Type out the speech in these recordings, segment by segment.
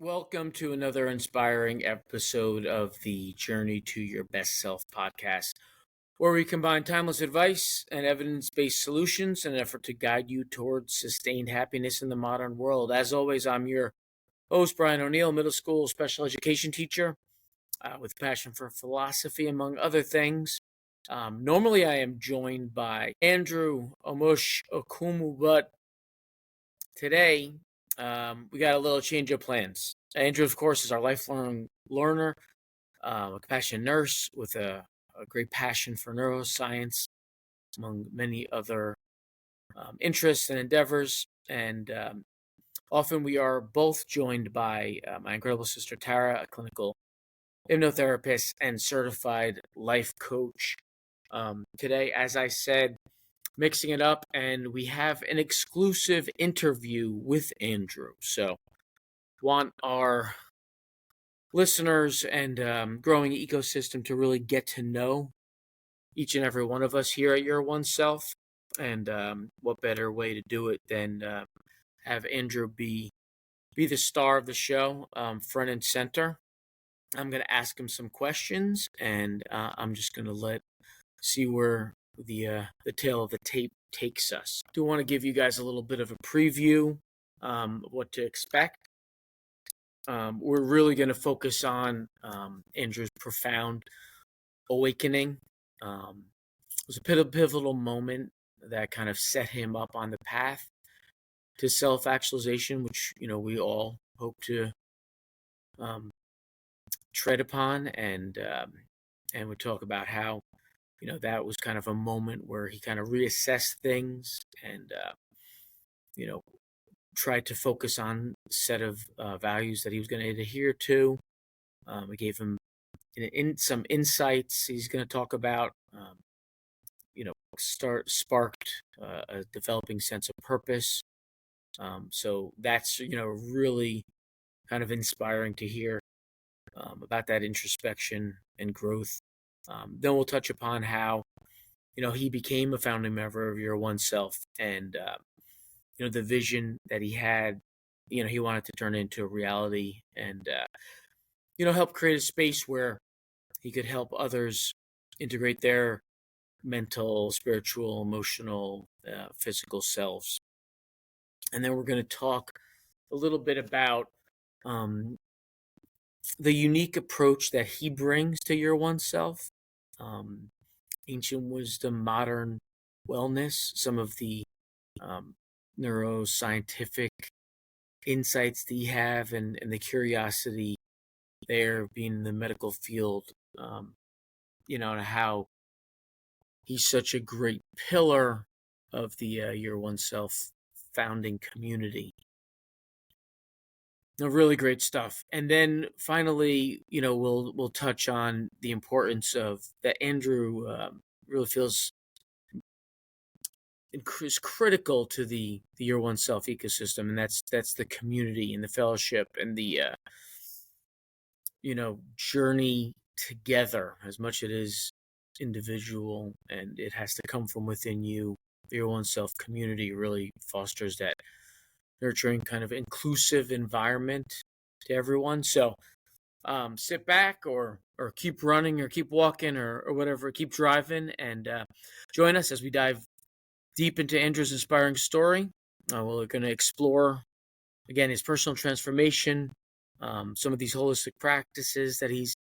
Welcome to another inspiring episode of the Journey to Your Best Self podcast, where we combine timeless advice and evidence based solutions in an effort to guide you towards sustained happiness in the modern world. As always, I'm your host, Brian O'Neill, middle school special education teacher with passion for philosophy, among other things. Normally, I am joined by Andrew Omosh Okumu, but today we got a little change of plans. Andrew, of course, is our lifelong learner, a compassionate nurse with a great passion for neuroscience, among many other interests and endeavors. And often we are both joined by my incredible sister Tara, a clinical hypnotherapist and certified life coach. Today, as I said, mixing it up, and we have an exclusive interview with Andrew. So, want our listeners and growing ecosystem to really get to know each and every one of us here at Your One Self. And what better way to do it than have Andrew be the star of the show, front and center. I'm going to ask him some questions, and I'm just going to see where the tail of the tape takes us. Do want to give you guys a little bit of a preview of what to expect. We're really going to focus on Andrew's profound awakening. It was a pivotal moment that kind of set him up on the path to self-actualization, which we all hope to tread upon, and we talk about how that was kind of a moment where he kind of reassessed things and tried to focus on a set of values that he was going to adhere to. We gave him some insights he's going to talk about. Sparked a developing sense of purpose. So that's really kind of inspiring to hear about that introspection and growth. Then we'll touch upon how he became a founding member of Your One Self, and the vision that he had. He wanted to turn it into a reality, and help create a space where he could help others integrate their mental, spiritual, emotional, physical selves. And then we're going to talk a little bit about the unique approach that he brings to Your One Self, ancient wisdom, modern wellness, some of the neuroscientific insights that you have, and the curiosity there, being in the medical field, and how he's such a great pillar of the Your One Self founding community. No, really great stuff. And then finally, we'll touch on the importance of that Andrew really feels is critical to the Your One Self ecosystem, and that's the community and the fellowship and the journey together. As much it is individual and it has to come from within you, the Your One Self community really fosters that nurturing kind of inclusive environment to everyone. So sit back or keep running or keep walking or whatever, keep driving, and join us as we dive deep into Andrew's inspiring story. We're going to explore, again, his personal transformation, some of these holistic practices that he's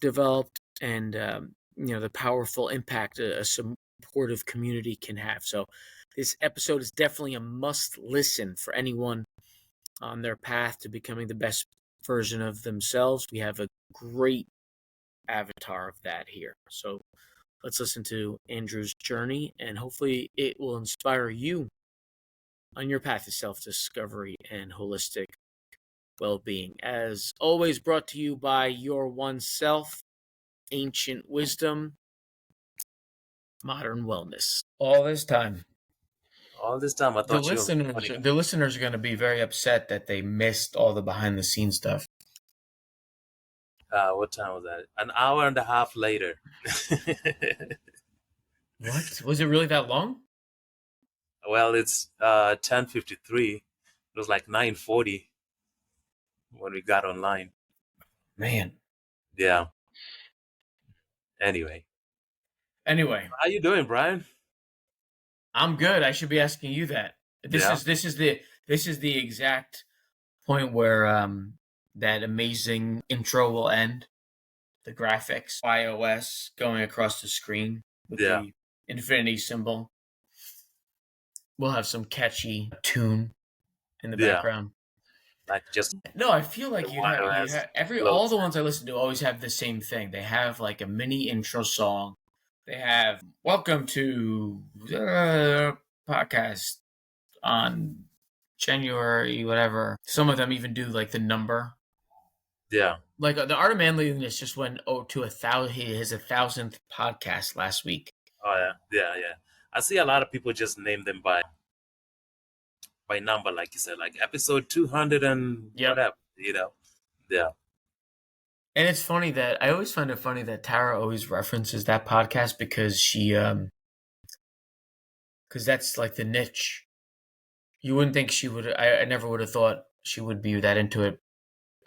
developed, and the powerful impact a supportive community can have. So this episode is definitely a must listen for anyone on their path to becoming the best version of themselves. We have a great avatar of that here. So let's listen to Andrew's journey, and hopefully it will inspire you on your path to self-discovery and holistic well-being. As always, brought to you by Your One Self, ancient wisdom, modern wellness. All this time, I thought the listeners are going to be very upset that they missed all the behind-the-scenes stuff. what time was that? An hour and a half later. What? Was it really that long? Well, it's 10:53. It was like 9:40. when we got online. Man. Yeah. Anyway, Anyway, how you doing, Brian? I'm good. I should be asking you that. Yeah. This is the exact point where that amazing intro will end. The graphics, iOS going across the screen with Yeah. the infinity symbol. We'll have some catchy tune in the Yeah. background. Like just No, I feel the like you'd wireless have every all close. the ones I listen to always have the same thing. They have like a mini intro song. They have welcome to the podcast on January whatever. Some of them even do like the number. Yeah. Like the Art of Manliness just went to 1,000. His 1,000th podcast last week. Oh yeah. Yeah. Yeah. I see a lot of people just name them by number, like you said, like episode 200 and Yep. whatever. Yeah. And it's funny that I always find it funny that Tara always references that podcast because because that's like the niche. You wouldn't think she would. I never would have thought she would be that into it.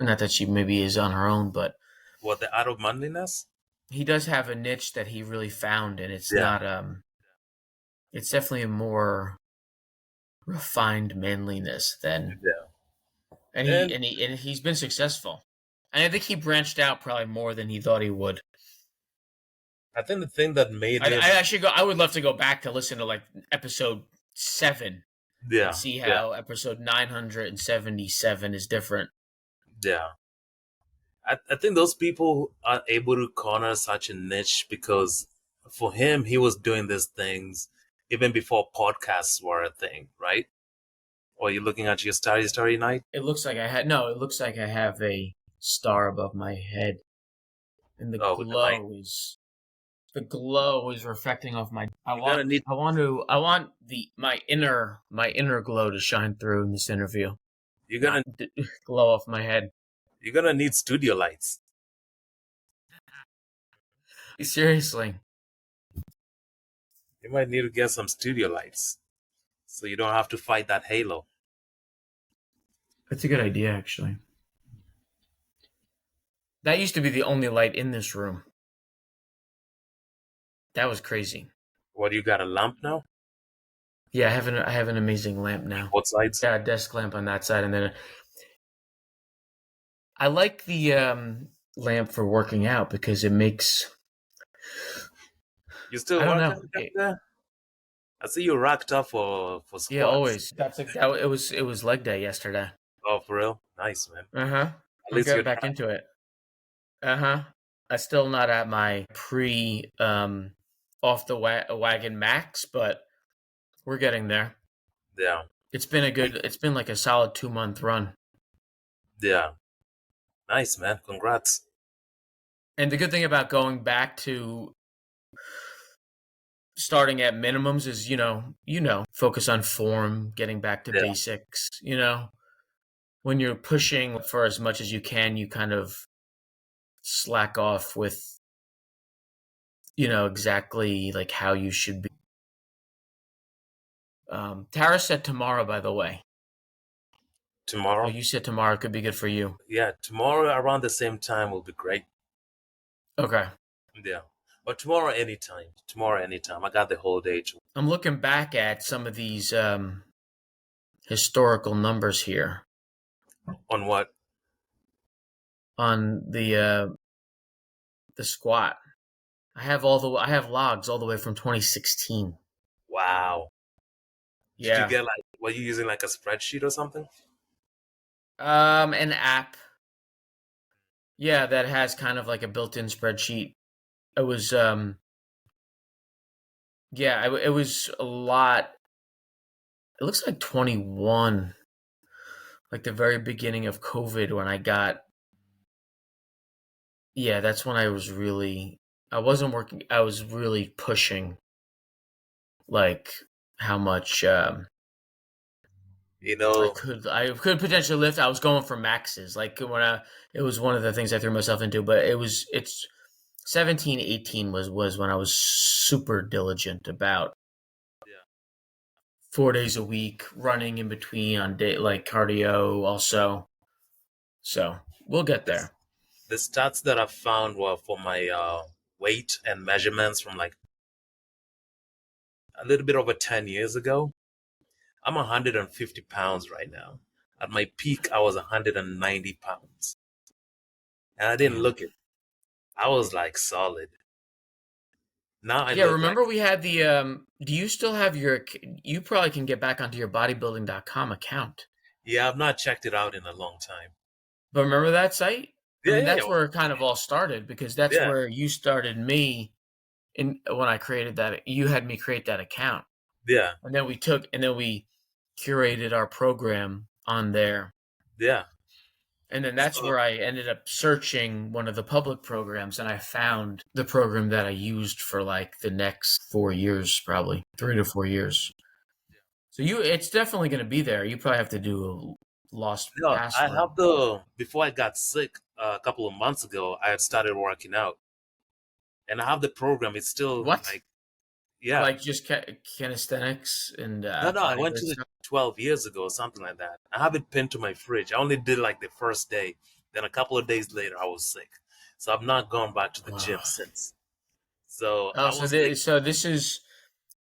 Not that she maybe is on her own, but What, the out of manliness? he does have a niche that he really found, and it's Yeah. not. It's definitely a more refined manliness than, Yeah. and And he's been successful. And I think he branched out probably more than he thought he would. I think the thing that made him, I actually go. I would love to go back to listen to like episode 7 and yeah, see yeah, how episode 977 is different. yeah. I think those people are able to corner such a niche because for him, he was doing these things even before podcasts were a thing, right? Or you're looking at your Starry Night? It looks like I had no. It looks like I have a star above my head, and Oh, with the light. the glow is reflecting off my. You're gonna need I want my inner glow to shine through in this interview, you're not gonna glow off my head. you're gonna need studio lights. Seriously, You might need to get some studio lights so you don't have to fight that halo. that's a good idea. Actually, that used to be the only light in this room. That was crazy. What, you got a lamp now? Yeah, I have an amazing lamp now. Both sides? Yeah, a desk lamp on that side, and then I like the lamp for working out because it makes. You still I don't working know. up there? I see you racked up for Yeah, squats. always. That's like that. It was leg day yesterday. Oh, for real? Nice, man. Uh huh. At I'm least getting you're back trying. into it. Uh huh. I'm still not at my pre off the wagon max, but we're getting there. Yeah. It's been like a solid 2 month run. Yeah. Nice, man. Congrats. And the good thing about going back to starting at minimums is, focus on form, getting back to Yeah. basics, when you're pushing for as much as you can, you kind of slack off with, exactly like how you should be. Tara said tomorrow, by the way. Oh, Tomorrow? you said tomorrow could be good for you. Yeah, tomorrow around the same time will be great. Okay. Yeah. But tomorrow anytime. Tomorrow anytime. I got the whole day to I'm looking back at some of these historical numbers here on what? on the squat. I have logs all the way from 2016. Wow. Did you Yeah. get were you using like a spreadsheet or something? An app. Yeah, that has kind of like a built-in spreadsheet. It was yeah, it was a lot. It looks like 21, like the very beginning of COVID when I got. Yeah, that's when I wasn't working. I was really pushing like how much You know, I could potentially lift. I was going for maxes. Like it was one of the things I threw myself into, but it's 17, 18 was when I was super diligent about yeah. 4 days a week running in between on day like cardio also. So we'll get This, there. the stats that I found were for my weight and measurements from like a little bit over 10 years ago. I'm 150 pounds right now. At my peak, I was 190 pounds. And I didn't Damn. look it. I was like solid. Now I Yeah, look like, remember we had the do you still have you probably can get back onto your bodybuilding.com account. yeah, I've not checked it out in a long time. But remember that site? I Yeah, mean, yeah, yeah. that's where it kind of all started because that's Yeah, where you started me in when I created that. You had me create that account. yeah, And then we curated our program on there. yeah. And then that's So, where I ended up searching one of the public programs and I found the program that I used for like the next 4 years, probably 3 to 4 years. So it's definitely going to be there. You probably have to do a lost no, I password. have before I got sick a couple of months ago, I had started working out. And I have the program. It's still What? like, yeah. Like just calisthenics and No, no, I went bodybuilding to the stuff? 12 years ago or something like that. I have it pinned to my fridge. I only did like the first day. Then a couple of days later, I was sick. So I've not gone back to the gym Wow. since. So Oh, I so was thinking,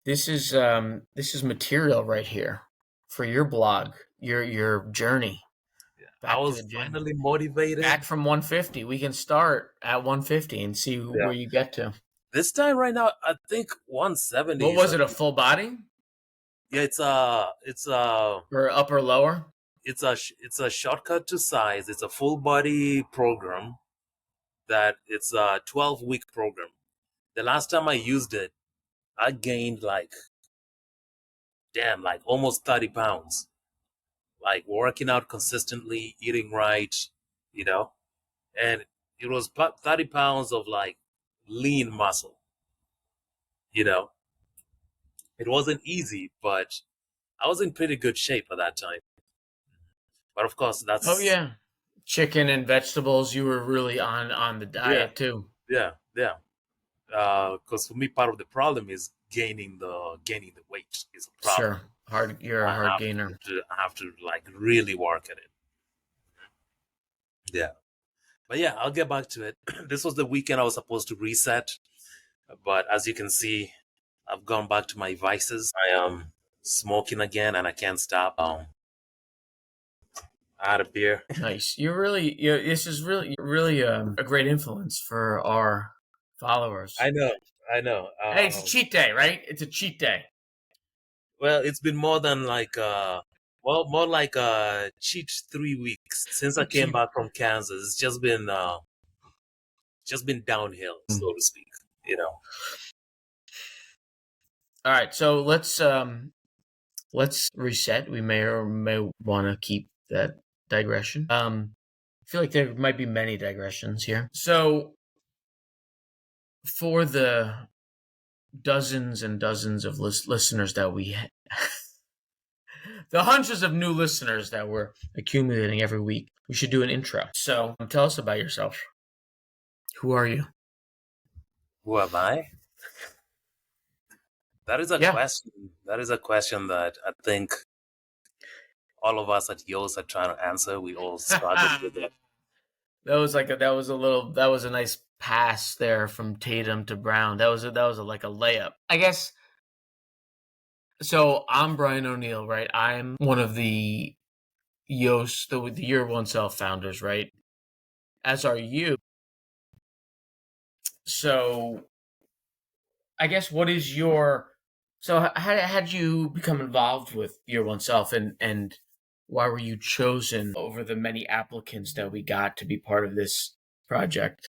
this is material right here for your blog, your journey I back to the was gym. finally motivated. Back from 150. We can start at 150 and see Yeah. where you get to. This time right now, I think 170 What is was a, it, a full body yeah, or upper lower? it's a shortcut to size. It's a full body program that it's a 12-week program. The last time I used it, I gained like, damn, like almost 30 pounds. Like working out consistently, eating right, you know, and it was 30 pounds of like lean muscle, you know. It wasn't easy, but I was in pretty good shape at that time. But of course, Oh that's, yeah. Chicken and vegetables, you were really on the yeah, diet too. yeah, yeah. Because for me, part of the problem is gaining the weight is a problem. Sure. You're a hard gainer. I have to like really work at it. Yeah. But yeah, I'll get back to it. This was the weekend I was supposed to reset, but as you can see, I've gone back to my vices. I am smoking again, and I can't stop. I had a beer. Nice. This is really a great influence for our followers. I know, I know. Hey, it's a cheat day, right? It's a cheat day. Well, it's been more than like more like cheat 3 weeks since I A came cheat. back from Kansas. It's just been downhill, so to speak. You know. All right, so let's reset. We may or may want to keep that digression. I feel like there might be many digressions here. So for the dozens and dozens of listeners that the hundreds of new listeners that we're accumulating every week, we should do an intro. So tell us about yourself. Who are you? Who am I? That is a Yeah, question. That is a question that I think all of us at Yoast are trying to answer. We all struggle that with it. that was a nice pass there from Tatum to Brown. Like a layup. I guess. So I'm Brian O'Neill, right? I'm one of the Yoast, the Year One Self founders, right? As are you. So I guess what is your so how did you become involved with Year One Self and why were you chosen over the many applicants that we got to be part of this project?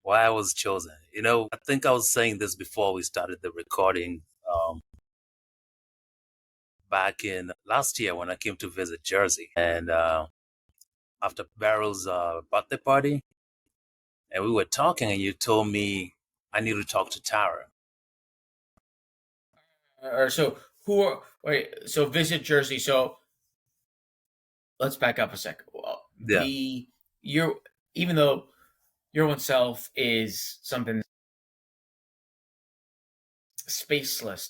Why I was chosen. You know, I think I was saying this before we started the recording. Back in last year when I came to visit Jersey, and after Barrel's birthday party, and we were talking, and you told me I need to talk to Tara. Or so who are wait so visit Jersey. So let's back up a second. Well, Yeah, the your even though Your One Self is something spaceless,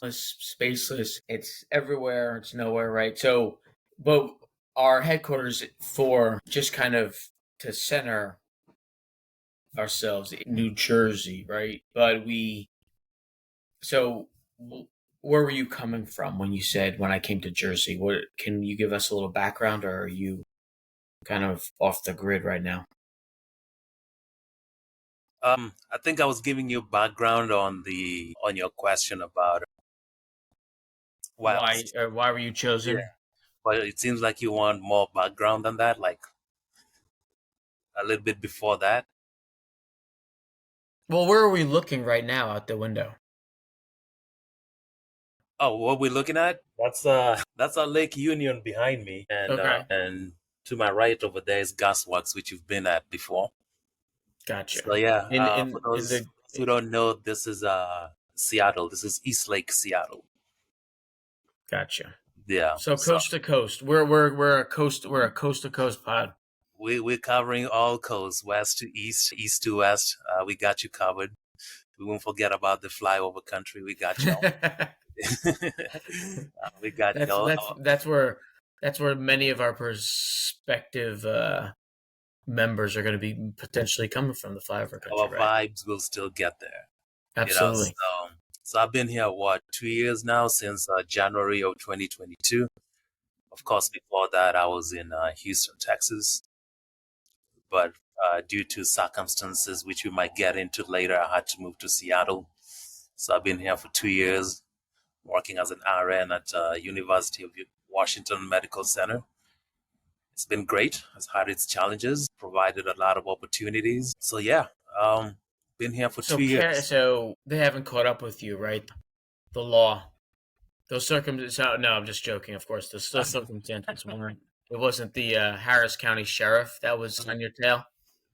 it's everywhere, it's nowhere, right? So, but our headquarters for just kind of to center ourselves in New Jersey, right? But so where were you coming from when you said when I came to Jersey? What can you give us a little background, or are you kind of off the grid right now? I think I was giving you background on your question about why I Why was, or why were you yeah, chosen? but it seems like you want more background than that, like a little bit before that. Well, where are we looking right now out the window? Oh, what we're looking at? That's our Lake Union behind me, Okay, and to my right over there is Gasworks, which you've been at before. gotcha. So yeah, for In those the who don't know, this is Seattle. This is East Lake, Seattle. Gotcha. Yeah. So So coast to coast, we're a coast to coast pod. we're covering all coasts, west to east, east to west. We got you covered. We won't forget about the flyover country. We got y'all. We got that's y'all. that's that's where that's where many of our prospective members are going to be potentially coming from, the flyover Our country, right? vibes will still get there. You know, Absolutely. so I've been here, what, 2 years now, since January of 2022. Of course, before that, I was in Houston, Texas. But due to circumstances which we might get into later, I had to move to Seattle. So I've been here for 2 years, working as an RN at University of Washington Medical Center. It's been great. It's had its challenges, provided a lot of opportunities. So yeah, been here for So 2 years. so they haven't caught up with you, right? The law, those circumstances. No, I'm just joking. Of course, those circumstances weren't. It wasn't the Harris County Sheriff that was on your tail.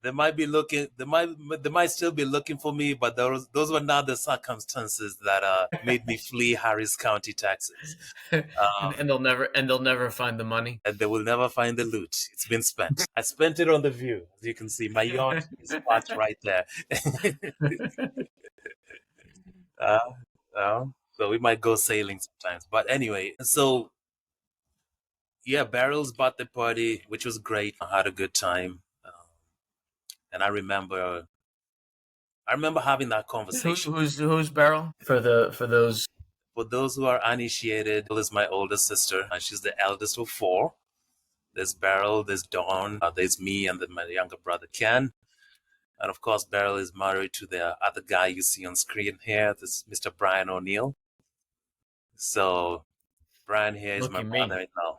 They might be looking. They might still be looking for me, but those were not the circumstances that made me flee Harris County, Texas. and, Um, and they'll never find the money. and they will never find the loot. It's been spent. I spent it on the view, as you can see. My yacht is parked right there. uh, uh, so we might go sailing sometimes. But anyway, so yeah, Barrels bought the party, which was great. I had a good time, and I remember having that conversation. Who's Beryl for those? For those who are uninitiated, Beryl is my older sister, and she's the eldest of four. There's Beryl, there's Dawn, there's me, and then my younger brother Ken. And of course, Beryl is married to the other guy you see on screen here. This is Mr. Brian O'Neill. So Brian here is Look my at me. brother-in-law.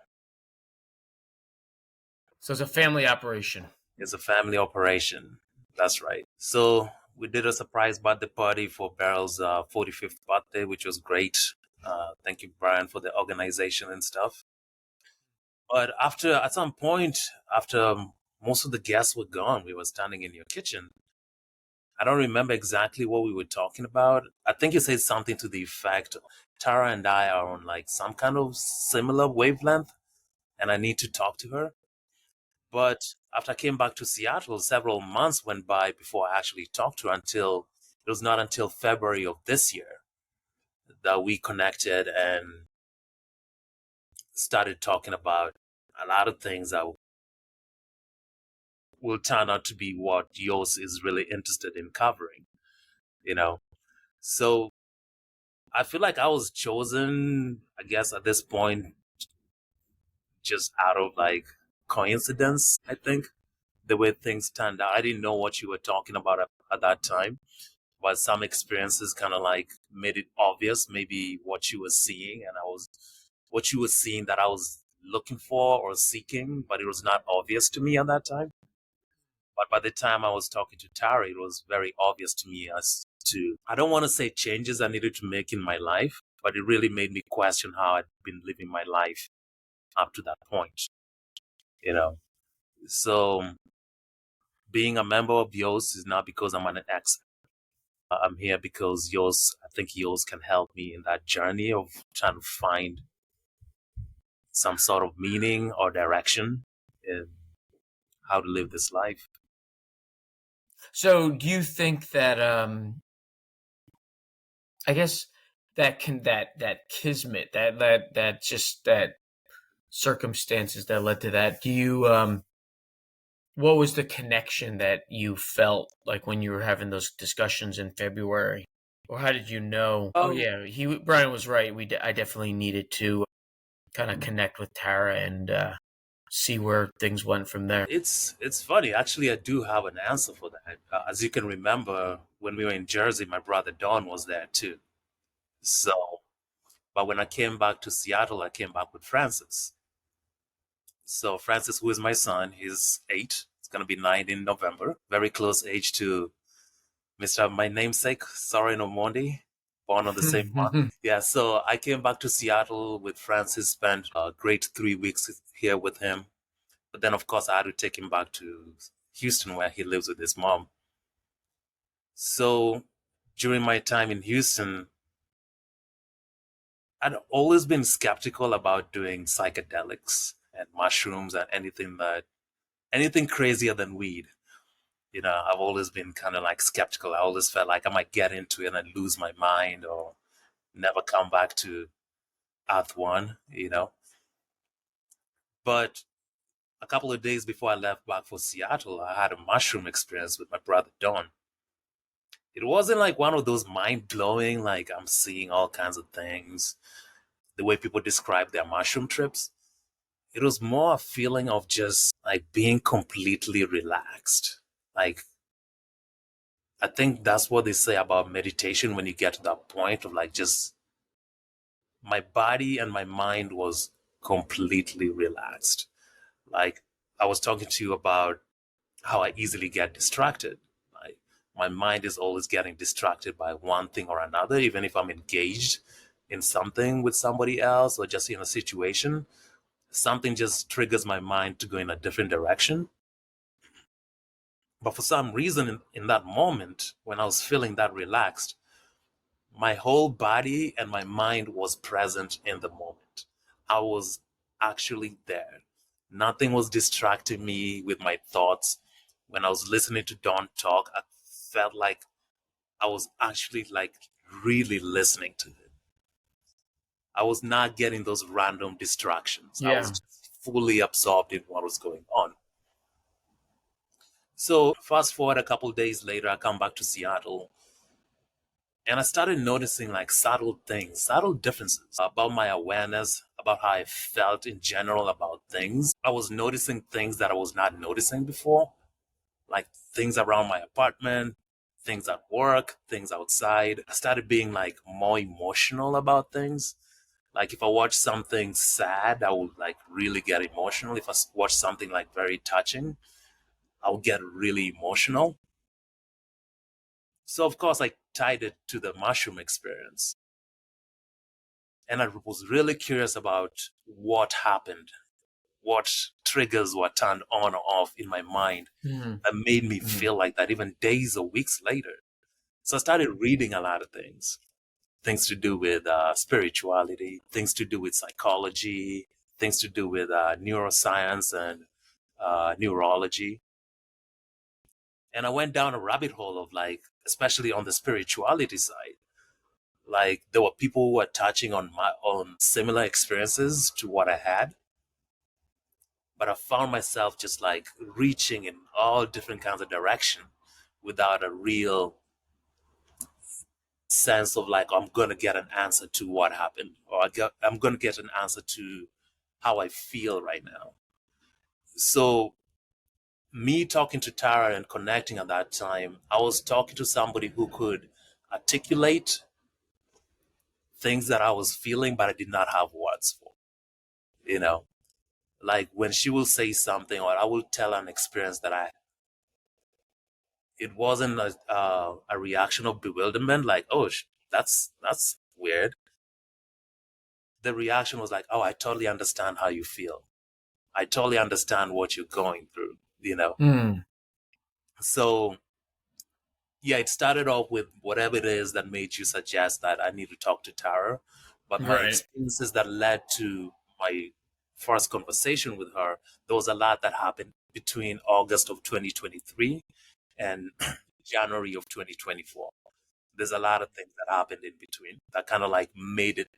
So it's a family operation. It's a family operation. That's right. So we did a surprise birthday party for Beryl's 45th birthday, which was great. Thank you, Brian, for the organization and stuff. But at some point, after most of the guests were gone, we were standing in your kitchen. I don't remember exactly what we were talking about. I think you said something to the effect, Tara and I are on like some kind of similar wavelength, and I need to talk to her. But after I came back to Seattle, several months went by before I actually talked to her until it was not until February of this year that we connected and started talking about a lot of things that will turn out to be what yours is really interested in covering, you know. So I feel like I was chosen, I guess, at this point, just out of like coincidence, I think, the way things turned out. I didn't know what you were talking about at that time, but some experiences kind of like made it obvious, maybe what you were seeing, and what you were seeing that I was looking for or seeking, but it was not obvious to me at that time. But by the time I was talking to Tara, it was very obvious to me as to, I don't want to say changes I needed to make in my life, but it really made me question how I'd been living my life up to that point, you know. So being a member of yours is not because I'm an ex. I'm here because yours, I think yours can help me in that journey of trying to find some sort of meaning or direction in how to live this life. So do you think that I guess that kismet, that just that circumstances that led to that. Do you what was the connection that you felt like when you were having those discussions in February? Or how did you know? Oh Um, yeah, Brian was right. I definitely needed to kind of connect with Tara and see where things went from there. it's funny. Actually, I do have an answer for that. As you can remember, when we were in Jersey, my brother Don was there too. So, but when I came back to Seattle, I came back with Francis. So Francis, who is my son, he's 8. He's gonna be 9 in November. Very close age to Mr. My namesake, Soren Omondi, born on the same month. Yeah, so I came back to Seattle with Francis, spent a great 3 weeks here with him. But then, of course, I had to take him back to Houston where he lives with his mom. So during my time in Houston, I'd always been skeptical about doing psychedelics and mushrooms and anything crazier than weed. I've always been kind of like skeptical. I always felt like I might get into it and lose my mind or never come back to Earth One. But a couple of days before I left back for Seattle, I had a mushroom experience with my brother Don. It wasn't like one of those mind blowing, like I'm seeing all kinds of things, the way people describe their mushroom trips. It was more a feeling of just like being completely relaxed. Like, I think that's what they say about meditation when you get to that point of like just my body and my mind was completely relaxed. Like, I was talking to you about how I easily get distracted. Like, my mind is always getting distracted by one thing or another, even if I'm engaged in something with somebody else or just in a situation, something just triggers my mind to go in a different direction. But for some reason, in that moment, when I was feeling that relaxed, my whole body and my mind was present in the moment. I was actually there. Nothing was distracting me with my thoughts. When I was listening to Don talk, I felt like I was actually like really listening to him. I was not getting those random distractions. I was Yeah. just fully absorbed in what was going on. So fast forward a couple days later, I come back to Seattle and I started noticing like subtle things, subtle differences about my awareness, about how I felt in general about things. I was noticing things that I was not noticing before, like things around my apartment, things at work, things outside. I started being like more emotional about things. Like if I watch something sad, I would like really get emotional. If I watch something like very touching, I would get really emotional. So of course I tied it to the mushroom experience. And I was really curious about what happened, what triggers were turned on or off in my mind Mhm. that made me Mhm. feel like that even days or weeks later. So I started reading a lot of things to do with spirituality, things to do with psychology, things to do with neuroscience and neurology. And I went down a rabbit hole of like, especially on the spirituality side, like there were people who were touching on my own similar experiences to what I had, but I found myself just like reaching in all different kinds of direction without a real sense of like I'm gonna get an answer to what happened, or I'm gonna get an answer to how I feel right now. So me talking to Tara and connecting at that time, I was talking to somebody who could articulate things that I was feeling, but I did not have words for. You know, like when she will say something, or I will tell an experience that it wasn't a reaction of bewilderment, like, oh, that's weird. The reaction was like, oh, I totally understand how you feel. I totally understand what you're going through. Mm. So yeah, it started off with whatever it is that made you suggest that I need to talk to Tara. But my Right. experiences that led to my first conversation with her, there was a lot that happened between August of 2023 and January of 2024. There's a lot of things that happened in between that kind of like made it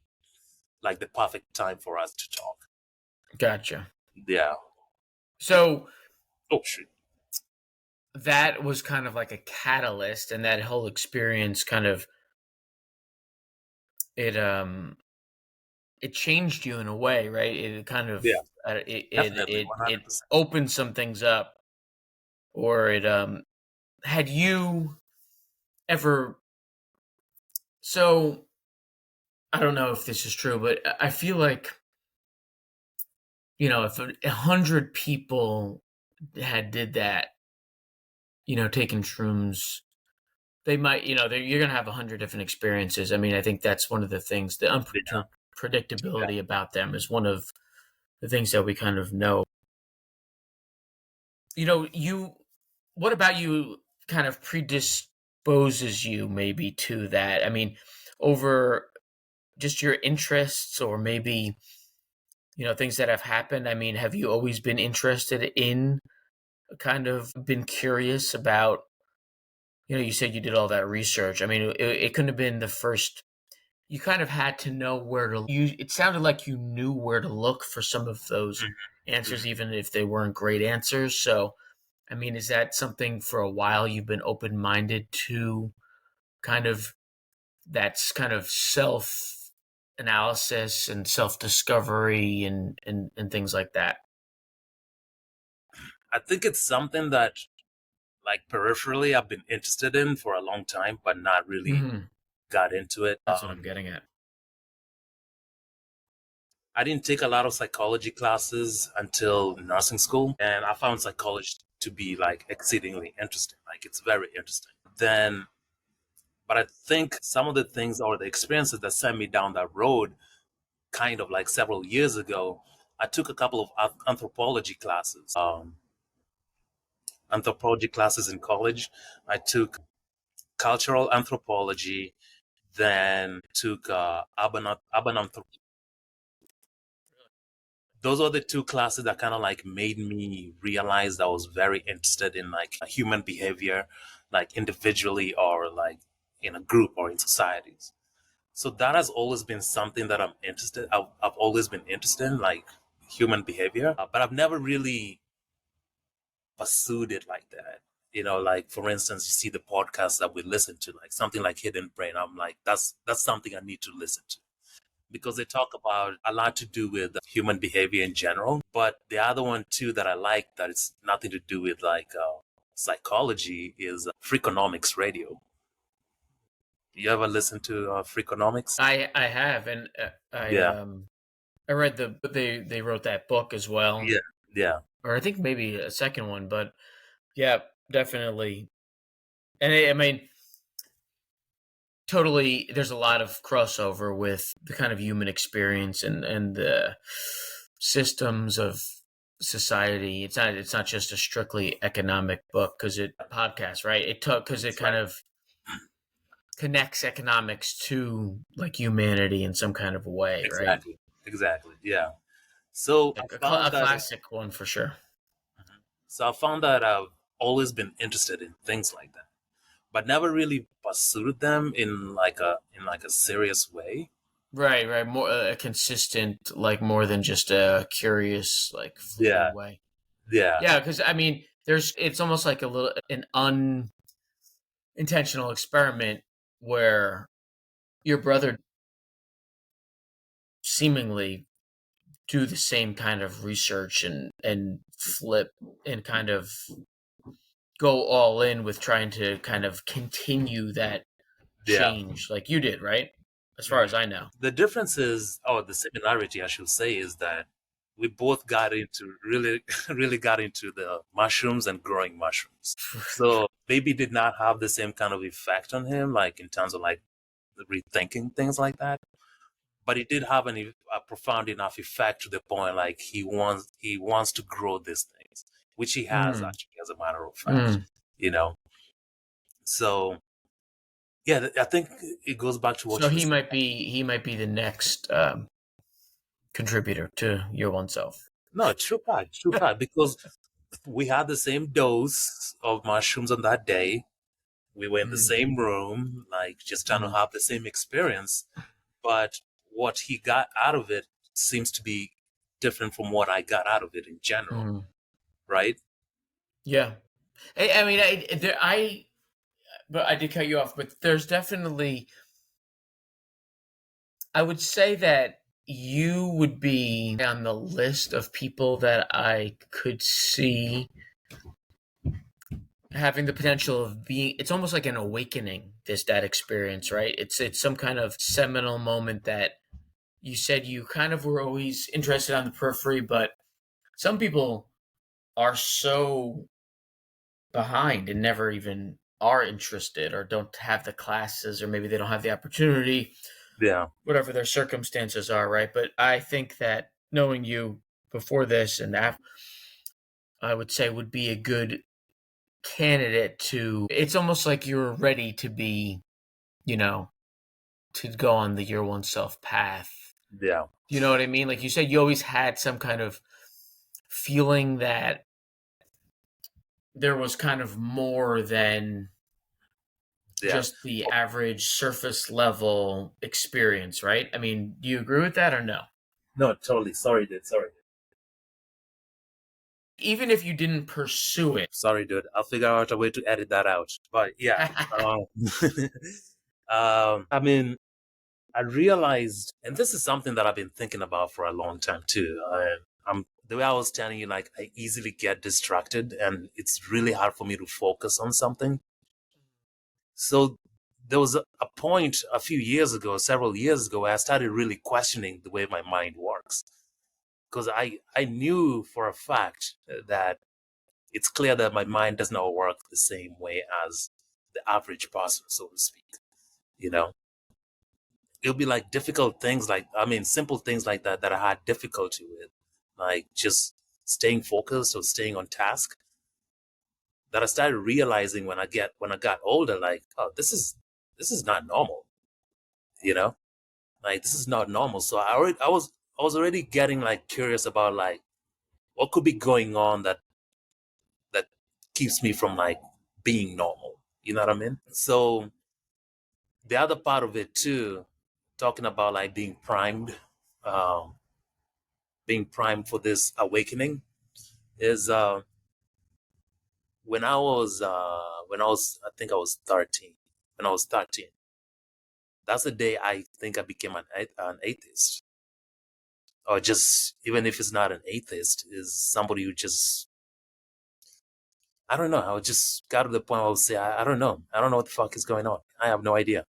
like the perfect time for us to talk. Gotcha. Yeah. So Oh shoot. that was kind of like a catalyst, and that whole experience kind of it it changed you in a way, right? It kind of Yeah, it definitely, it it 100%. opened some things up, or it had you ever? So I don't know if this is true, but I feel like, if 100 people had did that, taken shrooms, they might, you're gonna have 100 different experiences. I mean, I think that's one of the things. The Yeah, yeah. unpredictability about them is one of the things that we kind of know. You, what about you kind of predisposes you maybe to that? I mean, over just your interests, or maybe, things that have happened. I mean, have you always been interested in, kind of been curious about, you said you did all that research. I mean, it couldn't have been the first. You kind of had to know where to you it sounded like you knew where to look for some of those Mhm, answers, mhm. even if they weren't great answers. So, I mean, is that something for a while you've been open-minded to, kind of, that's kind of self analysis and self discovery, and things like that? I think it's something that, like, peripherally I've been interested in for a long time, but not really Hmm. got into it. That's what I'm getting at. I didn't take a lot of psychology classes until nursing school, and I found psychology to be like exceedingly interesting. Like, it's very interesting. Then, but I think some of the things or the experiences that sent me down that road, kind of like several years ago, I took a couple of anthropology classes in college. I took cultural anthropology, then took urban anthropology. Those are the two classes that kind of like made me realize that I was very interested in like human behavior, like individually or like in a group or in societies. So that has always been something that I've always been interested in, like human behavior, but I've never really pursued it like that. Like for instance, you see the podcast that we listen to, like something like Hidden Brain. I'm like, that's something I need to listen to because they talk about a lot to do with human behavior in general. But the other one too that I like that it's nothing to do with like psychology is Freakonomics Radio. You ever listen to Freakonomics? I have, and Yeah, I read they wrote that book as well, yeah, yeah, or I think maybe a second one, but yeah, definitely. And I mean, totally, there's a lot of crossover with the kind of human experience, and the systems of society. It's not just a strictly economic book, because it podcast, right? It took because it that's kind right. of connects economics to like humanity in some kind of a way, right? Exactly, exactly. Yeah. So I Like a found that. classic one for sure. I've always been interested in things like that, but never really pursued them in like a serious way. Right, right. More consistent, like more than just a curious, like fleeting Yeah, way. yeah, Yeah, because I mean, it's almost like an unintentional experiment where your brother seemingly do the same kind of research, and flip, and kind of go all in with trying to kind of continue that yeah. change, like you did, right? As far Mhm. as I know. The difference is, or the similarity, I should say, is that we both got into really, really got into the mushrooms and growing mushrooms. So baby did not have the same kind of effect on him, like in terms of like rethinking things like that. But it did have a profound enough effect to the point like he wants to grow these things, which he has Mm, actually, as a matter of fact. mm. You know, so yeah, I think it goes back to So what you said. he might be the next contributor to your one self. No, true fact, because we had the same dose of mushrooms on that day. We were in the Mm, same room, like just trying to mm, have the same experience. But what he got out of it seems to be different from what I got out of it in general, right? Yeah. I mean, but I did cut you off, but there's definitely, I would say that you would be on the list of people that I could see having the potential of being, it's almost like an awakening, that experience, right? It's some kind of seminal moment that you said you kind of were always interested on the periphery, but some people are so behind and never even are interested or don't have the classes or maybe they don't have the opportunity, Yeah. whatever their circumstances are, right? But I think that knowing you before this and after, I would say would be a good candidate to, it's almost like you're ready to be, you know, to go on the your one self path. Yeah. You know what I mean? Like you said, you always had some kind of feeling that there was kind of more than Yeah. just the average surface level experience, right? I mean, do you agree with that or no? No, totally. Sorry, dude. Sorry. Even if you didn't pursue it. Sorry, dude. I'll figure out a way to edit that out. But yeah. I mean, I realized, and this is something that I've been thinking about for a long time too. I'm the way I was telling you, like I easily get distracted, and it's really hard for me to focus on something. So there was a point a few years ago, several years ago, where I started really questioning the way my mind works, because I knew for a fact that it's clear that my mind does not work the same way as the average person, so to speak. You know, it'll be like difficult things, like I mean, simple things like that that I had difficulty with, like just staying focused or staying on task. That I started realizing when I got older, like, oh, this is not normal. You know, like this is not normal. So I was already getting like curious about like what could be going on that keeps me from like being normal. You know what I mean? So the other part of it too, talking about like um, being primed for this awakening, is when I was I think I was 13. When I was 13, that's the day I think I became an atheist, or just even if it's not an atheist, is somebody who just, I don't know. I just got to the point where I would say, I don't know. I don't know what the fuck is going on. I have no idea.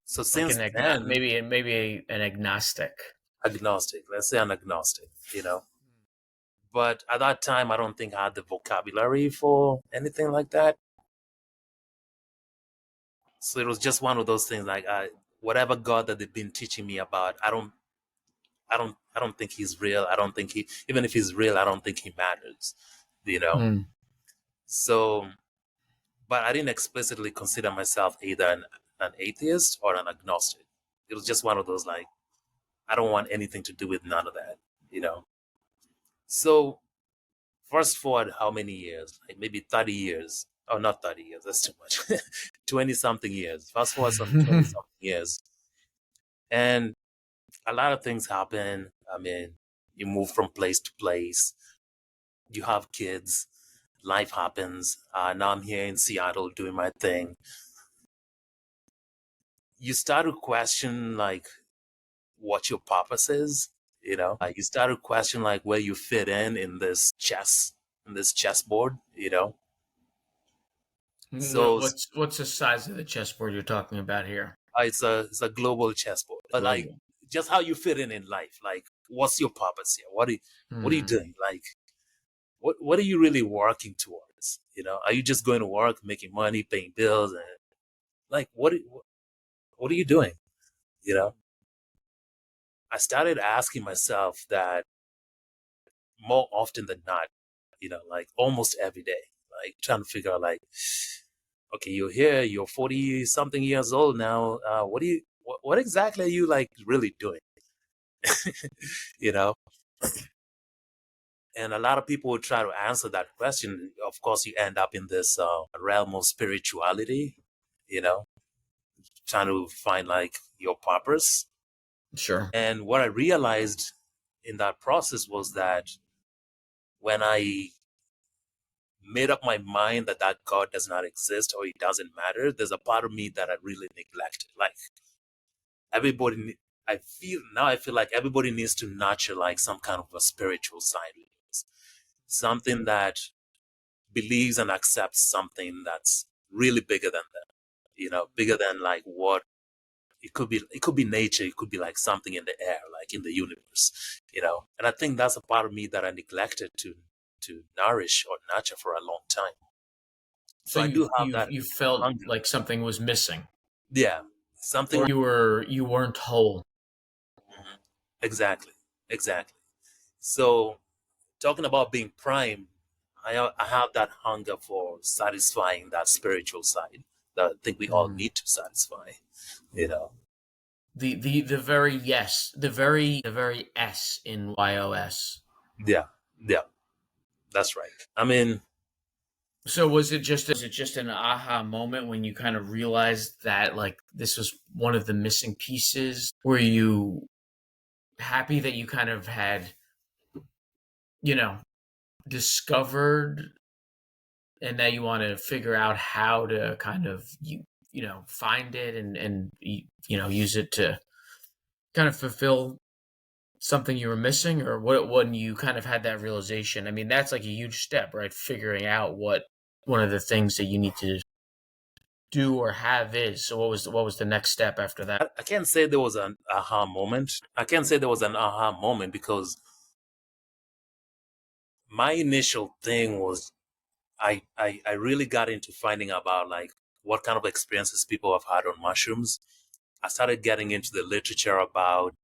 So Like since then, maybe an agnostic. agnostic. Let's say I'm agnostic. But at that time, I don't think I had the vocabulary for anything like that. So it was just one of those things. Like whatever God that they've been teaching me about, I don't think he's real. I don't think even if he's real, I don't think he matters. You know. Mm. So, but I didn't explicitly consider myself either an atheist or an agnostic. It was just one of those like, I don't want anything to do with none of that. You know. So fast forward how many years? Like maybe 30 years. Oh, not 30 years. That's too much. 20 something years. Fast forward some 20 something years. And a lot of things happen. I mean, you move from place to place. You have kids. Life happens. Now I'm here in Seattle doing my thing. You start to question like what your purpose is. Like you start to question like where you fit in this chessboard. So What's the size of the chessboard you're talking about here? it's a global chessboard. But like Global. just how you fit in life. Like what's your purpose here? What are you Hmm. doing? Like what are you really working towards? Are you just going to work, making money, paying bills, and like what are you doing? You know, I started asking myself that more often than not. Like almost every day, like trying to figure out like, okay, you're here, you're 40 something years old now. What exactly are you like really doing? you know, and a lot of people will try to answer that question. Of course, you end up in this realm of spirituality, you know, trying to find like your purpose. Sure. And what I realized in that process was that when I made up my mind that God does not exist or he doesn't matter, there's a part of me that I really neglected. Like everybody, I feel like everybody needs to nurture like some kind of a spiritual side, something that believes and accepts something that's really bigger than them, bigger than like what it could be nature, it could be like something in the air, like in the universe, and I think that's a part of me that I neglected to nourish or nurture for a long time. So So I do have that you felt hunger. like something was missing, Yeah, or something. you weren't whole. Mhm. Exactly, exactly. So talking about being prime, I have that hunger for satisfying that spiritual side that I think we all Mm. need to satisfy, you know. The very yes, the very S in YOS. Yeah, yeah, that's right. I mean, So was it just an aha moment when you kind of realized that like this was one of the missing pieces? Were you happy that you kind of had, you know, discovered, and now you want to figure out how to kind of find it and use it to kind of fulfill something you were missing, or what when you kind of had that realization? I mean, that's like a huge step, right? Figuring out what one of the things that you need to do or have is. So what was the next step after that? I can't say there was an aha moment. I can't say there was an aha moment because my initial thing was I really got into finding about like what kind of experiences people have had on mushrooms. I started getting into the literature about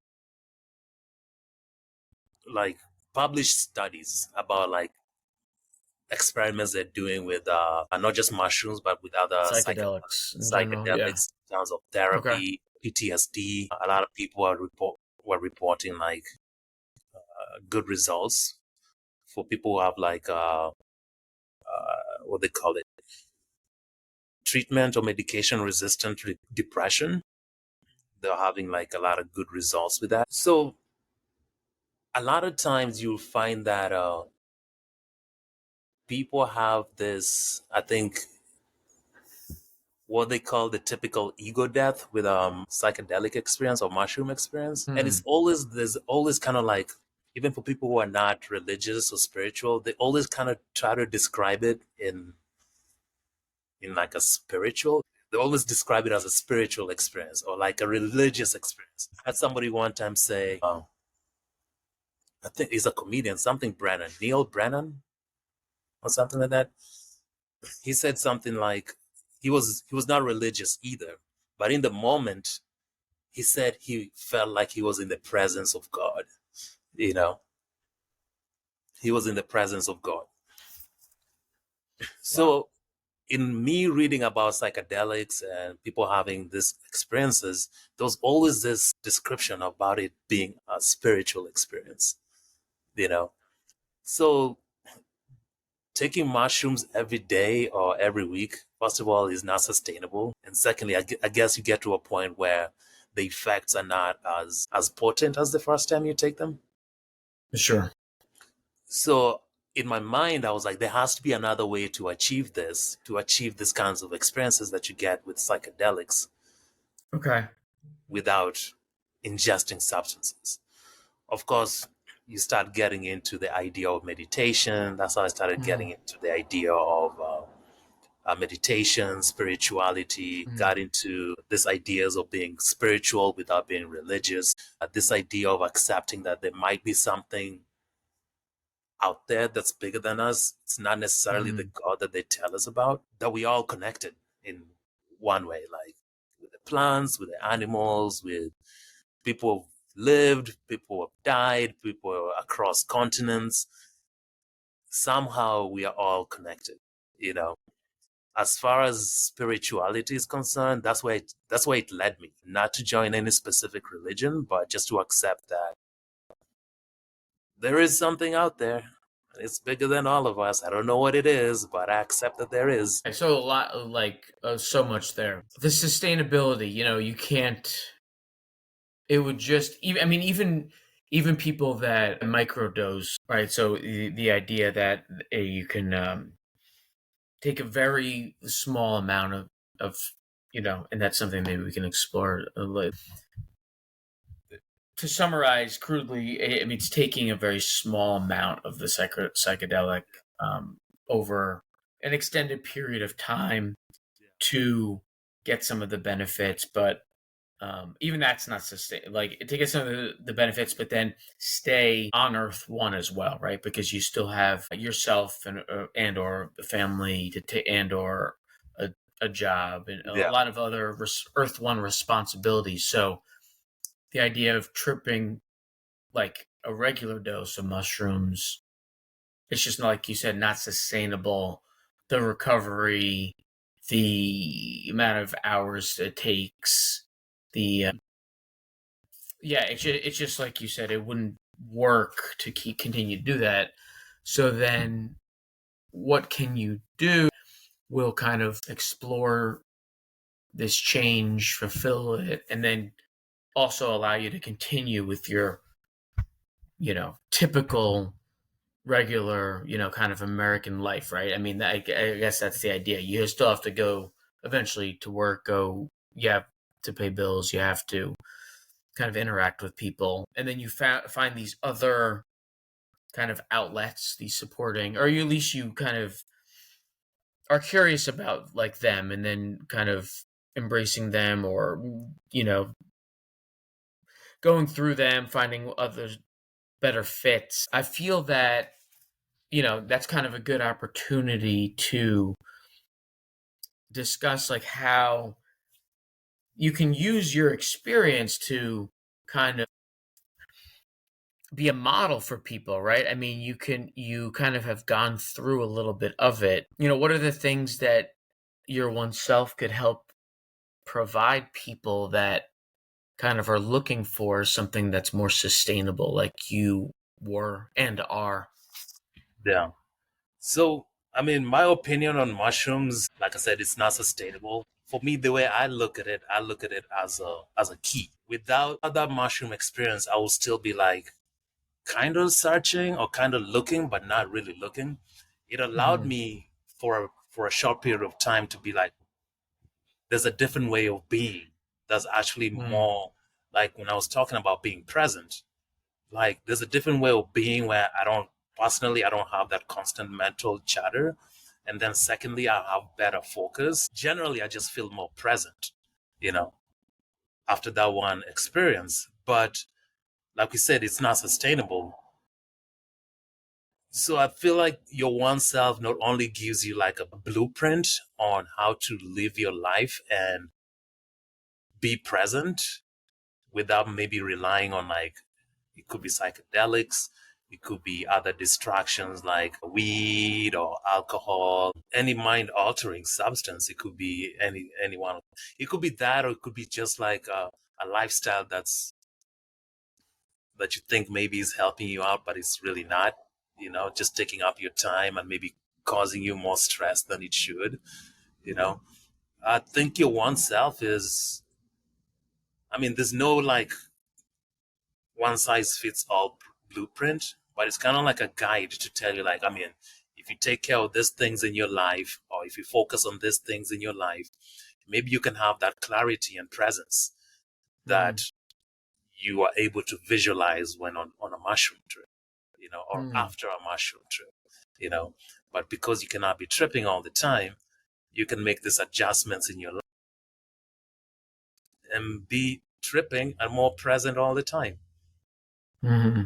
like published studies about like experiments they're doing with not just mushrooms but with other Psychedelics in general, yeah. psychedelics in terms of Okay. therapy, PTSD. A lot of people were reporting like good results for people who have like what they call it, treatment or medication resistant depression. They're having like a lot of good results with that. So a lot of times you'll find that people have this, I think, what they call the typical ego death with psychedelic experience or mushroom experience. And Hmm. there's always kind of like, even for people who are not religious or spiritual, they always kind of try to describe it in like a spiritual, they always describe it as a spiritual experience or like a religious experience. I had somebody one time say, I think he's a comedian, something Brennan, Neil Brennan or something like that. He said something like he was not religious either, but in the moment he said he felt like he was in the presence of God. You know, he was in the presence of God. Wow. So in me reading about psychedelics and people having these experiences, there was always this description about it being a spiritual experience, you know. So taking mushrooms every day or every week, first of all, is not sustainable. And secondly, I guess you get to a point where the effects are not as potent as the first time you take them. Sure. So in my mind, I was like, there has to be another way to achieve these kinds of experiences that you get with psychedelics Okay. without ingesting substances. Of course, you start getting into the idea of meditation. That's how I started getting Mm. into the idea of meditation, spirituality, Mm. got into these ideas of being spiritual without being religious, this idea of accepting that there might be something out there that's bigger than us. It's not necessarily the Mm. God that they tell us about, that we all connected in one way, like with the plants, with the animals, with people who've lived, people who have died, people across continents. Somehow we are all connected, you know. As far as spirituality is concerned, that's where it led me. Not to join any specific religion, but just to accept that there is something out there. It's bigger than all of us. I don't know what it is, but I accept that there is. Okay, so a lot like so much there. The sustainability, you can't. It would just even. I mean, even even people that microdose, right? So the idea that you can take a very small amount of and that's something maybe we can explore a little. To summarize crudely, I mean, it's taking a very small amount of the psychedelic over an extended period of time to get some of the benefits, but even that's not sustain, like, to get some of the benefits, but then stay on Earth one as well, right? Because you still have yourself and or a family to take, and or a job and a Yeah. lot of other Earth one responsibilities. So the idea of tripping like a regular dose of mushrooms, it's just not, like you said, not sustainable. The recovery, the amount of hours it takes, the yeah, it's just like you said, it wouldn't work to continue to do that. So then, what can you do? We'll kind of explore this change, fulfill it, and then also allow you to continue with your, typical, regular, kind of American life, right? I mean, I guess that's the idea. You still have to go eventually to work, you have to pay bills, you have to kind of interact with people, and then you find these other kind of outlets, these supporting, or you, at least you kind of are curious about like them, and then kind of embracing them, or going through them, finding other better fits. I feel that that's kind of a good opportunity to discuss like how you can use your experience to kind of be a model for people, right? I mean, you kind of have gone through a little bit of it. What are the things that your oneself could help provide people that kind of are looking for something that's more sustainable, like you were and are? Yeah. So, I mean, my opinion on mushrooms, like I said, it's not sustainable. For me, the way I look at it as a key. Without that mushroom experience, I will still be like kind of searching or kind of looking, but not really looking. It allowed Mm-hmm. me for a short period of time to be like, there's a different way of being. That's actually more like when I was talking about being present. Like there's a different way of being where I don't have that constant mental chatter. And then secondly, I have better focus. Generally, I just feel more present, you know, after that one experience. But like we said, it's not sustainable. So I feel like your one self not only gives you like a blueprint on how to live your life and be present without maybe relying on like, it could be psychedelics, it could be other distractions like weed or alcohol, any mind altering substance. It could be any one. It could be that, or it could be just like a lifestyle that you think maybe is helping you out, but it's really not. Just taking up your time and maybe causing you more stress than it should. You know, I think your one self is. I mean, there's no like one size fits all blueprint, but it's kind of like a guide to tell you, like, I mean, if you take care of these things in your life, or if you focus on these things in your life, maybe you can have that clarity and presence that you are able to visualize when on a mushroom trip, or Mm-hmm. after a mushroom trip, you know. But because you cannot be tripping all the time, you can make these adjustments in your life and be tripping and more present all the time. Mm-hmm.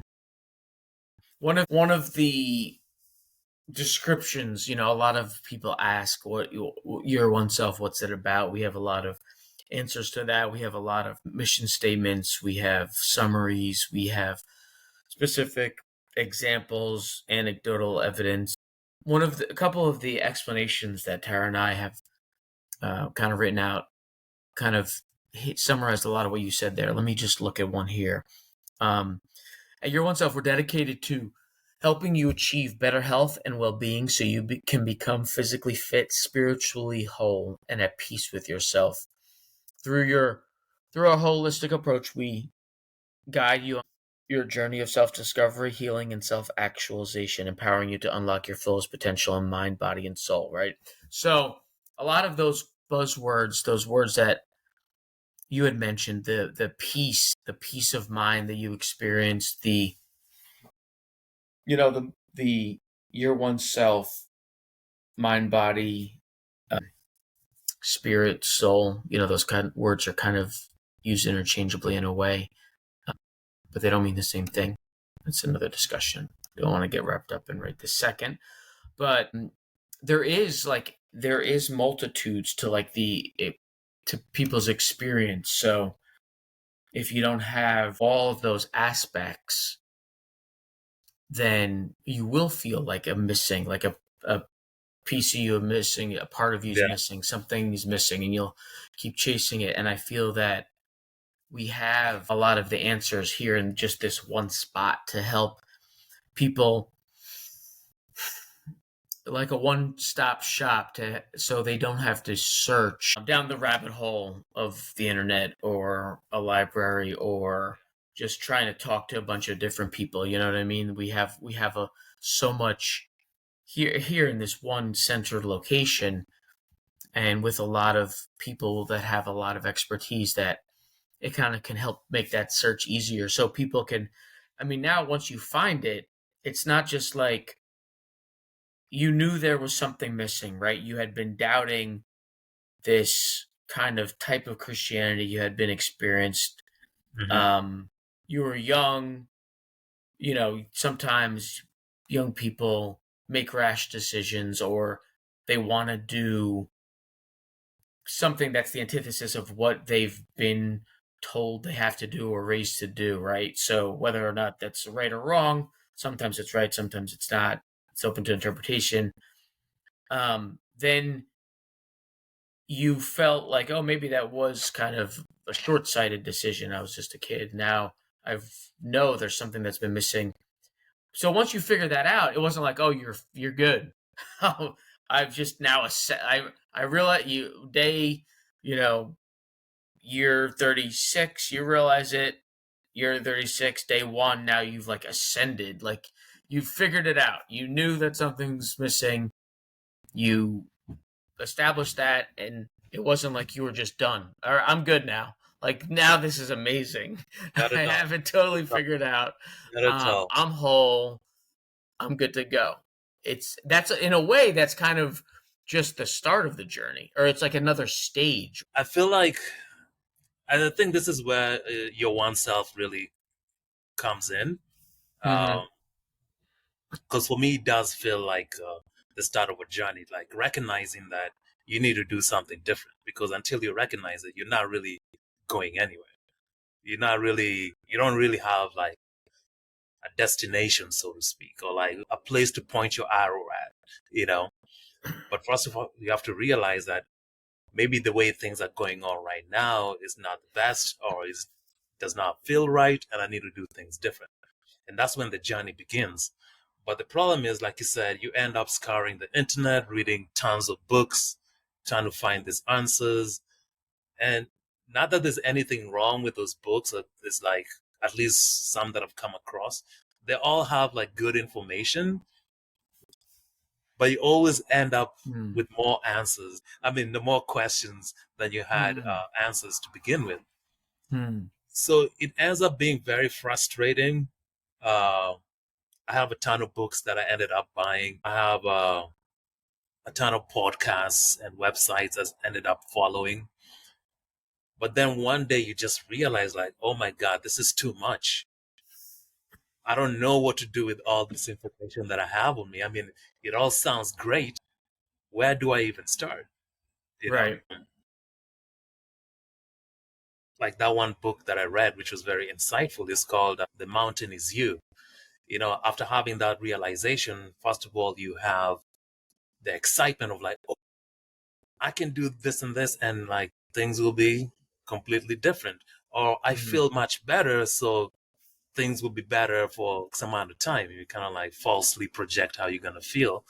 One of the descriptions, a lot of people ask what your one self, what's it about? We have a lot of answers to that. We have a lot of mission statements, we have summaries, we have specific examples, anecdotal evidence. A couple of the explanations that Tara and I have kind of written out kind of summarized a lot of what you said there. Let me just look at one here. At Your One Self, we're dedicated to helping you achieve better health and well-being so you can become physically fit, spiritually whole, and at peace with yourself. Through our holistic approach, we guide you your journey of self-discovery, healing, and self-actualization, empowering you to unlock your fullest potential in mind, body, and soul, right? So a lot of those buzzwords, those words that you had mentioned, the peace of mind that you experienced, the your one self, mind, body, spirit, soul, those kind of words are kind of used interchangeably in a way, but they don't mean the same thing. That's another discussion. Don't want to get wrapped up in right this second. But there is multitudes to to people's experience. So if you don't have all of those aspects, then you will feel like a missing, like a piece of you is missing, a part of you is Yeah. missing, something is missing, and you'll keep chasing it. And I feel that we have a lot of the answers here in just this one spot to help people, like a one-stop shop, so they don't have to search down the rabbit hole of the internet or a library or just trying to talk to a bunch of different people. You know what I mean? We have so much here in this one centered location, and with a lot of people that have a lot of expertise, that it kind of can help make that search easier, so people can, I mean, now once you find it, it's not just like you knew there was something missing, right? You had been doubting this kind of type of Christianity you had been experienced. Hmm. Um, you were young, sometimes young people make rash decisions, or they want to do something that's the antithesis of what they've been told they have to do or raised to do, right? So whether or not that's right or wrong, sometimes it's right, sometimes it's not. It's open to interpretation. Then you felt like, oh, maybe that was kind of a short-sighted decision. I was just a kid. Now I know there's something that's been missing. So once you figure that out, it wasn't like, oh, you're good. Oh, I've just now I realize you know year 36, you realize it. Year 36, day one, now you've like ascended, like you figured it out. You knew that something's missing. You established that, and it wasn't like you were just done. All right, I'm good now. Like now, this is amazing. Not I at all. have it totally figured out. Not at all. I'm whole. I'm good to go. That's in a way that's kind of just the start of the journey, or it's like another stage. I feel like I think this is where your one self really comes in. Mm-hmm. Because for me, it does feel like the start of a journey, like recognizing that you need to do something different. Because until you recognize it, you're not really going anywhere. You don't really have like a destination, so to speak, or like a place to point your arrow at, you know. But first of all, you have to realize that maybe the way things are going on right now is not the best, or is does not feel right, and I need to do things different. And that's when the journey begins. But the problem is, like you said, you end up scouring the internet, reading tons of books, trying to find these answers. And not that there's anything wrong with those books, there's like at least some that I've come across. They all have like good information, but you always end up Mm. with more answers. I mean, the more questions than you had Mm. answers to begin with. Mm. So it ends up being very frustrating. Uh, I have a ton of books that I ended up buying. I have a ton of podcasts and websites I ended up following. But then one day you just realize, like, oh my God, this is too much. I don't know what to do with all this information that I have on me. I mean, it all sounds great. Where do I even start? You know, Right. like that one book that I read, which was very insightful, is called The Mountain Is You. You know, after having that realization, first of all, you have the excitement of like, oh, I can do this and this, and like things will be completely different. Or I Mm-hmm. feel much better, so things will be better for some amount of time. You kind of like falsely project how you're going to feel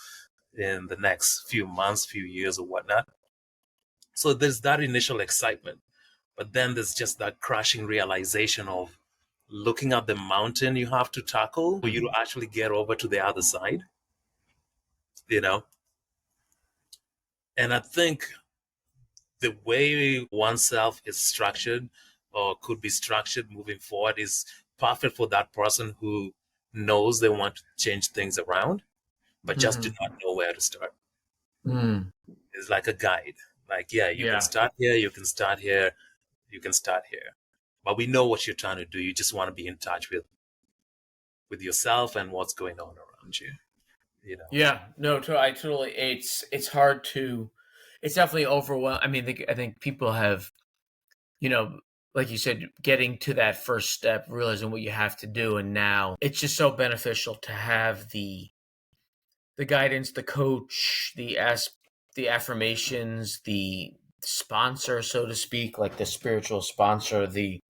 in the next few months, few years, or whatnot. So there's that initial excitement. But then there's just that crushing realization of looking at the mountain you have to tackle for you to actually get over to the other side, you know? And I think the way oneself is structured or could be structured moving forward is perfect for that person who knows they want to change things around, but just do not know where to start. Mm. It's like a guide. Like, yeah, you can Yeah. start here, you can start here, you can start here. But we know what you're trying to do. You just want to be in touch with yourself and what's going on around you, you know. Yeah. No, I totally. It's hard to. It's definitely overwhelming. I mean, I think people have, you know, like you said, getting to that first step, realizing what you have to do, and now it's just so beneficial to have the guidance, the coach, the affirmations, the sponsor, so to speak, like the spiritual sponsor, the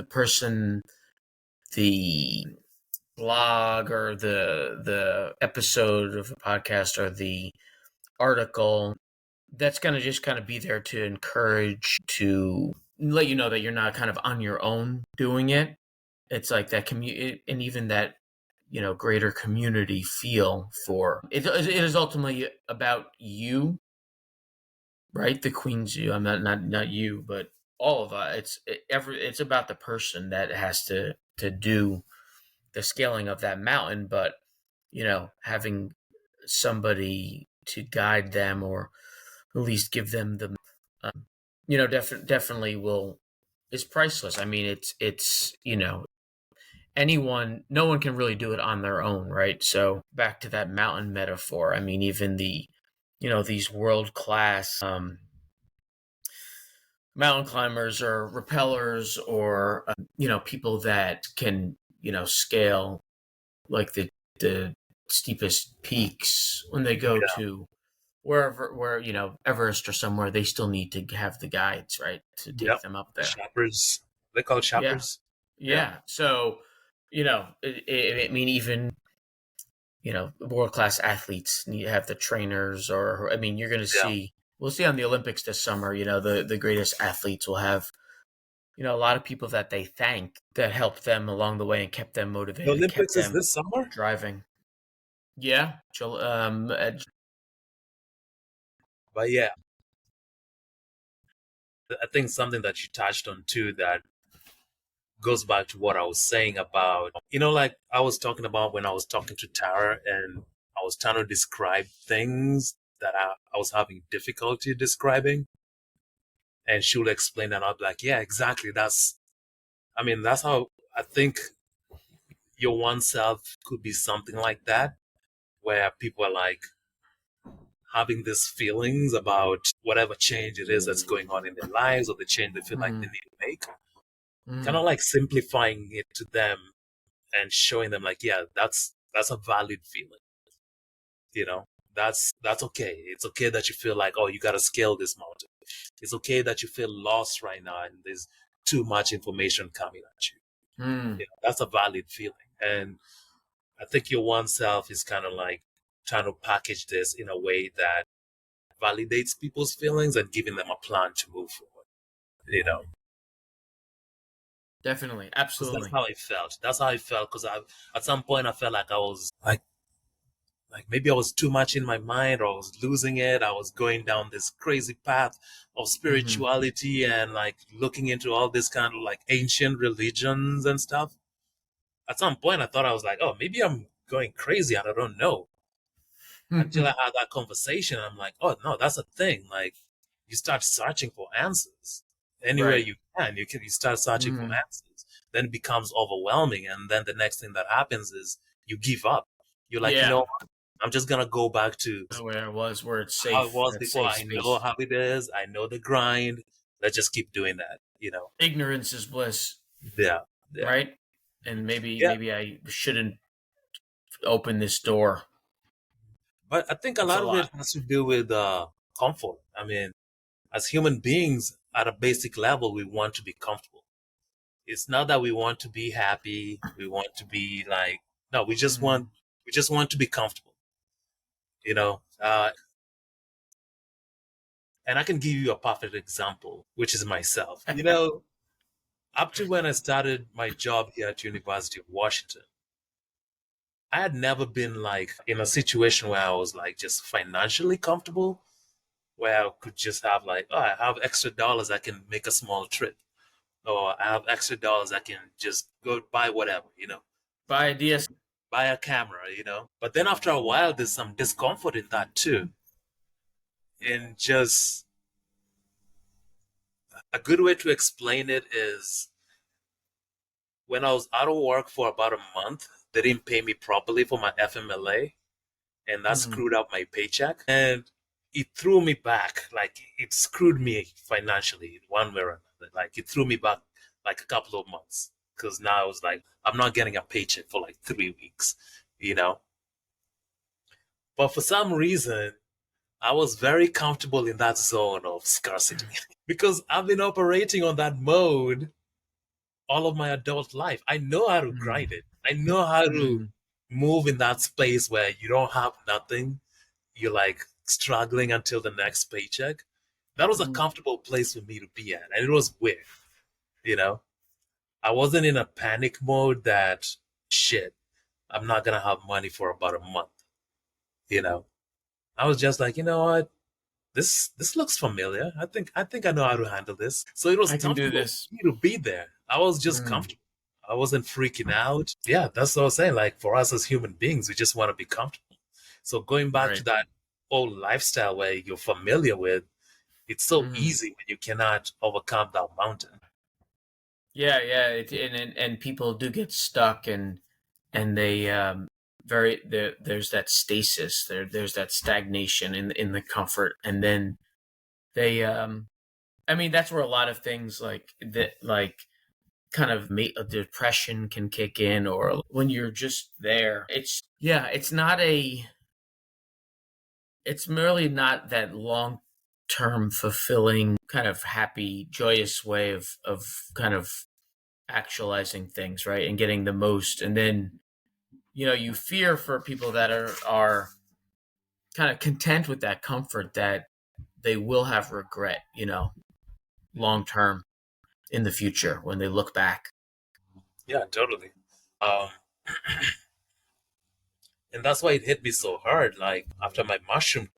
person, the blog or the episode of a podcast or the article that's going to just kind of be there to encourage, to let you know that you're not kind of on your own doing it. It's like that community, and even that, greater community feel for it. It is ultimately about you, right? The queen's you. I'm not you, but all of us. It's about the person that has to do the scaling of that mountain, but having somebody to guide them, or at least give them the, definitely will is priceless. I mean, it's anyone, no one can really do it on their own, right? So back to that mountain metaphor. I mean, even these world class mountain climbers or rappellers, or people that can scale like the steepest peaks, when they go Yeah. to where Everest or somewhere, they still need to have the guides, right, to take Yep. them up there. Shoppers. They call it Yeah, shoppers. Yeah. yeah. So I mean, even world class athletes need to have the trainers, or I mean, you're going to Yeah. see. We'll see on the Olympics this summer. The greatest athletes will have a lot of people that they thank, that helped them along the way and kept them The motivated and kept Olympics is them this summer? driving. Yeah, But yeah, I think something that you touched on too that goes back to what I was saying about, like I was talking about when I was talking to Tara and I was trying to describe things that I was having difficulty describing. And she would explain and I'd be like, yeah, exactly. That's how I think your one self could be something like that, where people are like having these feelings about whatever change it is that's going on in their lives or the change they feel like they mm, need to make. Kind mm, of like simplifying it to them and showing them like, yeah, that's a valid feeling. You know, that's okay. It's okay that you feel like, oh, you got to scale this mountain. It's okay that you feel lost right now and there's too much information coming at you. mm. That's a valid feeling. And I think your one self is kind of like trying to package this in a way that validates people's feelings and giving them a plan to move forward. You know, Definitely, because that's absolutely. how I felt. That's how I felt. Because at some point, I felt like I was like maybe I was too much in my mind, or I was losing it. I was going down this crazy path of Hmm. spirituality and like looking into all this kind of like ancient religions and stuff. At some point, I thought I was like, oh, maybe I'm going crazy and I don't know. Until I had that conversation, I'm like, oh no, that's a thing. Like you start searching for answers anywhere Right. you can. You start searching for Hmm. answers. Then it becomes overwhelming, and then the next thing that happens is you give up. You're like, Yeah. I'm just gonna go back to Where it was, where it's how it safe, was that before. safe I know space. how it is. I know the grind. Let's just keep doing that. Ignorance is bliss, Yeah, yeah, right? And yeah. maybe I shouldn't open this door. But I think a It's a lot of it lot. has to do with comfort. I mean, as human beings, at a basic level, we want to be comfortable. It's not that we want to be happy. We want to be like, no, Hmm. we just want to be comfortable. You know, and I can give you a perfect example, which is myself. Up to when I started my job here at University of Washington, I had never been like in a situation where I was like just financially comfortable, where I could just have like, oh, I have extra dollars, I can make a small trip, or I have extra dollars, I can just go buy whatever, Buy ideas. buy a camera. But then after a while, there's some discomfort in that too. And just a good way to explain it is when I was out of work for about a month, they didn't pay me properly for my FMLA, and that Mm, screwed up my paycheck. And it threw me back. Like, it screwed me financially in one way or another. Like, it threw me back like a couple of months. Because now I was like, I'm not getting a paycheck for like 3 weeks, you know? But for some reason, I was very comfortable in that zone of scarcity because I've been operating on that mode all of my adult life. I know how to mm, grind it. I know how to mm, move in that space where you don't have nothing. You're like struggling until the next paycheck. That was a mm. comfortable place for me to be at. And it was weird, you know? I wasn't in a panic mode that shit, I'm not gonna have money for about a month, you know? I was just like, you know what? This looks familiar. I think I know how to handle this. So it was I can do comfortable this. for me to be there. I was just Mm, comfortable. I wasn't freaking out. Yeah, that's what I was saying. Like for us as human beings, we just want to be comfortable. So going back to right. that old lifestyle where you're familiar with, it's so Mm. easy when you cannot overcome that mountain. Yeah, yeah. And people do get stuck, and they there's that stasis. There's that stagnation in the comfort, and then they I mean, that's where a lot of things like kind of a depression can kick in, or when you're just there. It's not a it's merely not that long term fulfilling kind of happy joyous way of kind of actualizing things, right, and getting the most. And then you fear for people that are kind of content with that comfort, that they will have regret, long term in the future when they look back. Yeah, totally. Um, and that's why it hit me so hard. Like after my mushroom,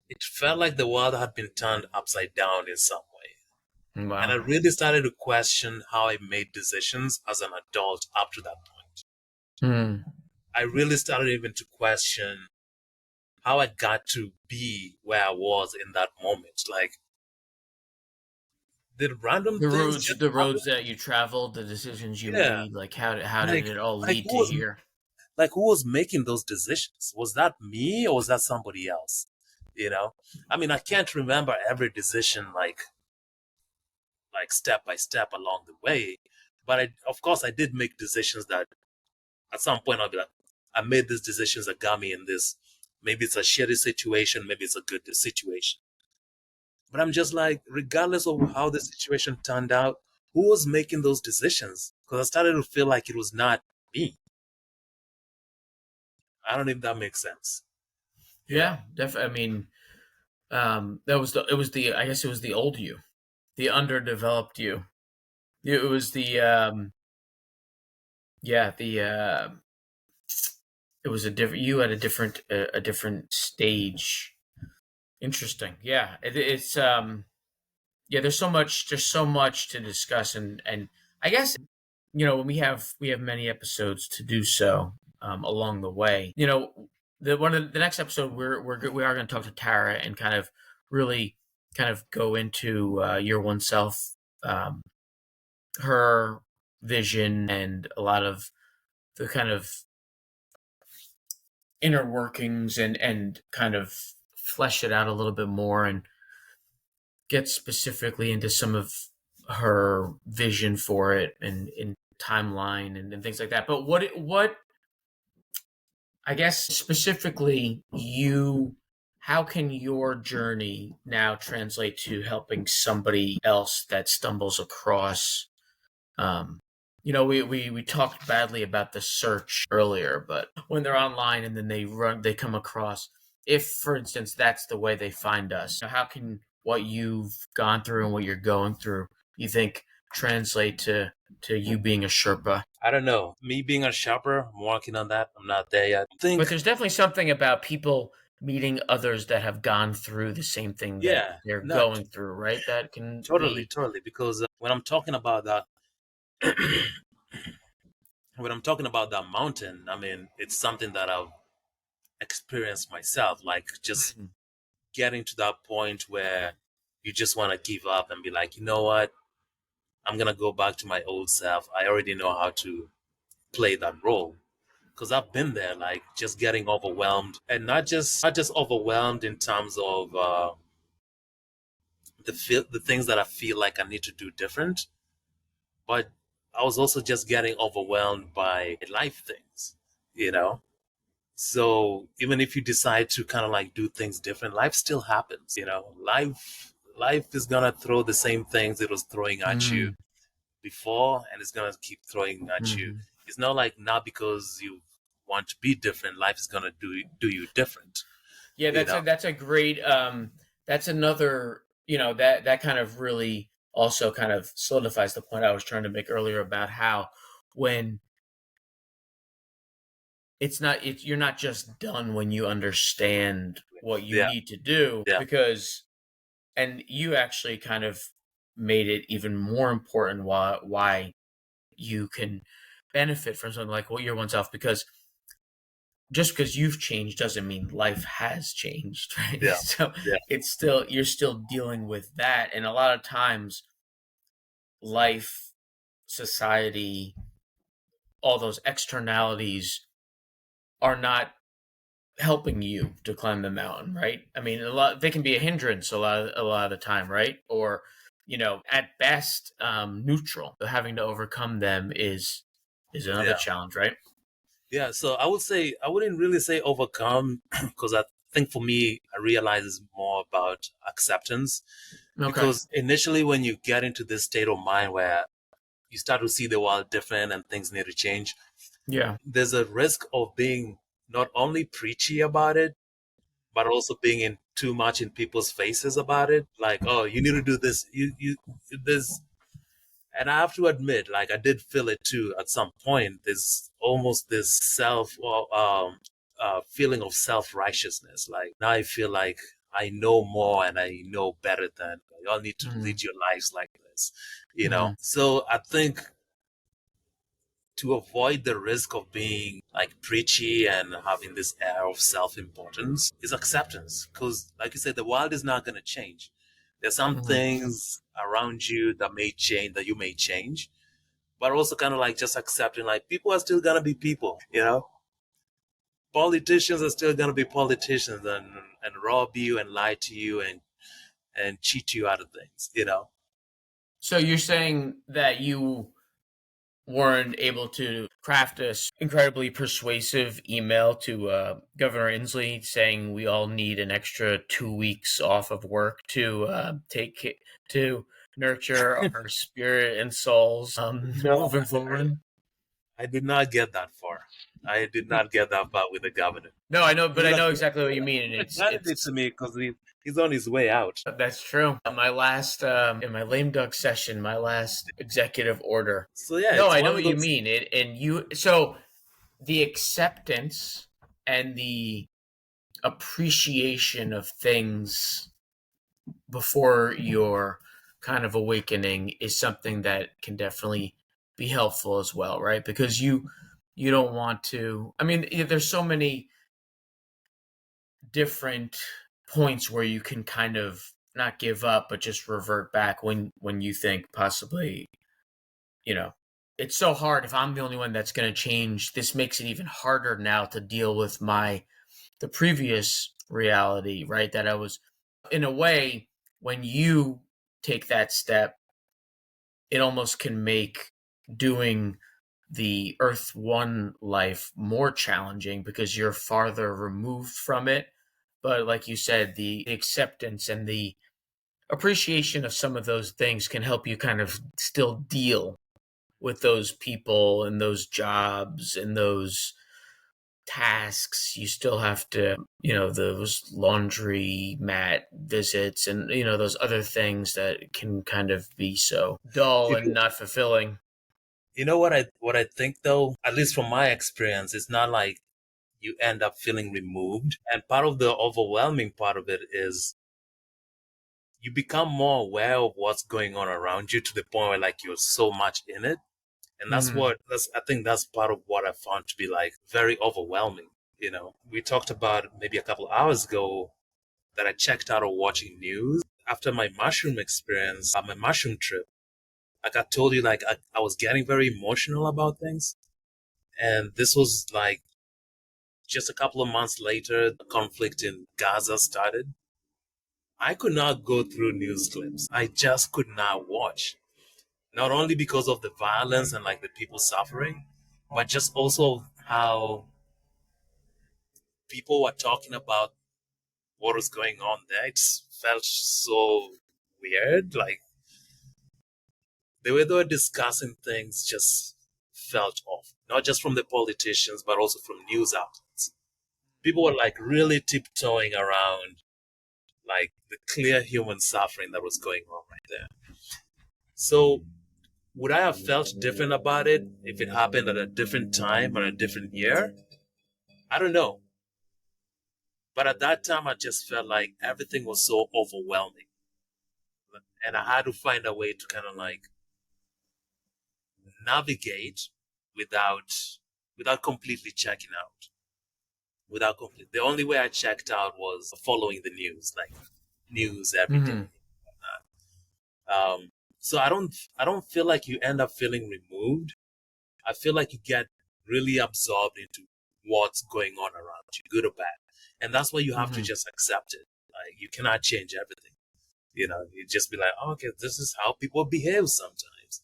it felt like the world had been turned upside down in some way. And I Wow. really started to question how I made decisions as an adult up to that point. Hmm. I really started even to question how I got to be where I was in that moment. Like, did random The things roads, just the happen? roads that you traveled, the decisions you Yeah. made, like how did Like, it all like lead who to was here? who was making those decisions? Was that me or was that somebody else? You know? I mean, I can't remember every decision like step by step along the way. But of course I did make decisions that at some point I'll be like, I made these decisions that got me in this. Maybe it's a shitty situation, maybe it's a good situation. But I'm just like, regardless of how the situation turned out, who was making those decisions? Because I started to feel like it was not me. I don't know if that makes sense. You know? Yeah, definitely. I mean, that was the it was the I guess it was the old you, the underdeveloped you. It was the yeah the it was a different you at a different stage. Interesting. Yeah, it's yeah. There's so much to discuss, and I guess when we have many episodes to do so along the way. The next episode we are going to talk to Tara and kind of really kind of go into Year One Self, um, her vision, and a lot of the kind of inner workings, and kind of flesh it out a little bit more and get specifically into some of her vision for it, and in timeline, and things like that. But what I guess specifically how can your journey now translate to helping somebody else that stumbles across um we talked badly about the search earlier, but when they're online and then they come across, if for instance that's the way they find us, how can what you've gone through and what you're going through, you think translate to you being a Sherpa? I don't know. Me being a shopper, I'm working on that. I'm not there yet. I But think, there's definitely something about people meeting others that have gone through the same thing that yeah, they're not going through, right? That can totally, be. totally. Because when I'm talking about that, when I'm talking about that mountain, I mean, it's something that I've experienced myself. Like just Mm. getting to that point where you just want to give up and be like, you know what? I'm gonna go back to my old self. I already know how to play that role because I've been there, like just getting overwhelmed, and not just overwhelmed in terms of the things that I feel like I need to do different, but I was also just getting overwhelmed by life things, you know. So even if you decide to kind of like do things different, life still happens, you know. Life is gonna throw the same things it was throwing at you Mm. before, and it's gonna keep throwing at you. Mhm. It's not like now because you want to be different, life is gonna do you different. Yeah, You know? that's a great that's another, that kind of really also kind of solidifies the point I was trying to make earlier about how when you're not just done when you understand what you Yeah, need to do, yeah, because and you actually kind of made it even more important why you can benefit from something like what you're oneself, because just because you've changed doesn't mean life has changed, right? yeah, So yeah, you're still dealing with that. And a lot of times, life, society, all those externalities are not helping you to climb the mountain, right? I mean, they can be a hindrance a lot of the time, right? Or, at best, neutral. Having to overcome them is another yeah, challenge, right? yeah. So I would say I wouldn't really say overcome because I think for me I realize it's more about acceptance Okay. because initially when you get into this state of mind where you start to see the world different and things need to change, Yeah. there's a risk of being not only preachy about it, but also being in too much in people's faces about it. Like, oh, you need to do this. You, this, and I have to admit, like, I did feel it too at some point. There's almost this feeling of self righteousness. Like now I feel like I know more and I know better than y'all need to Mm-hmm. lead your lives like this, you know? Mm-hmm. So I think to avoid the risk of being like preachy and having this air of self-importance is acceptance because like you said the world is not going to change. There's some Mm-hmm. things around you that may change, that you may change, but also kind of like just accepting like people are still going to be people, you know. Politicians are still going to be politicians and rob you and lie to you and cheat you out of things, you know. So you're saying that you weren't able to craft this incredibly persuasive email to Governor Inslee saying we all need an extra 2 weeks off of work to to nurture our spirit and souls No, moving forward. I did not get that far. I did not get that far with the governor. No, I know, He but I would have know exactly what you mean, and handed it to me because he's on his way out. that's true. My last in my lame duck session, my last executive order. So yeah, No, it's I know one of what you those. mean. So the acceptance and the appreciation of things before your kind of awakening is something that can definitely be helpful as well, right? Because you don't want to. I mean, there's so many different points where you can kind of not give up but just revert back when you think possibly, you know, it's so hard if I'm the only one that's going to change. This makes it even harder now to deal with the previous reality, right? That I was, in a way, when you take that step, it almost can make doing the Earth One life more challenging because you're farther removed from it. But like you said, the acceptance and the appreciation of some of those things can help you kind of still deal with those people and those jobs and those tasks. You still have to, those laundry mat visits and, those other things that can kind of be so dull You and know, not fulfilling. you know what I think though, at least from my experience, it's not like you end up feeling removed. And part of the overwhelming part of it is you become more aware of what's going on around you to the point where like you're so much in it. And Mm. I think that's part of what I found to be like very overwhelming. We talked about maybe a couple hours ago that I checked out of watching news after my mushroom experience, my mushroom trip. Like I told you, like I was getting very emotional about things. And this was like just a couple of months later, the conflict in Gaza started. I could not go through news clips. I just could not watch. Not only because of the violence and like the people suffering, but just also how people were talking about what was going on there. It felt so weird. Like the way they were discussing things just felt off. Not just from the politicians, but also from news outlets. People were like really tiptoeing around like the clear human suffering that was going on right there. So would I have felt different about it if it happened at a different time or a different year? I don't know. But at that time, I just felt like everything was so overwhelming. And I had to find a way to kind of like navigate without without completely checking out. The only way I checked out was following the news, like news every Mm-hmm. day. So I don't feel like you end up feeling removed. I feel like you get really absorbed into what's going on around you, good or bad. And that's why you have to Mm-hmm. just accept it. Like you cannot change everything. You just be like, oh, okay, this is how people behave sometimes.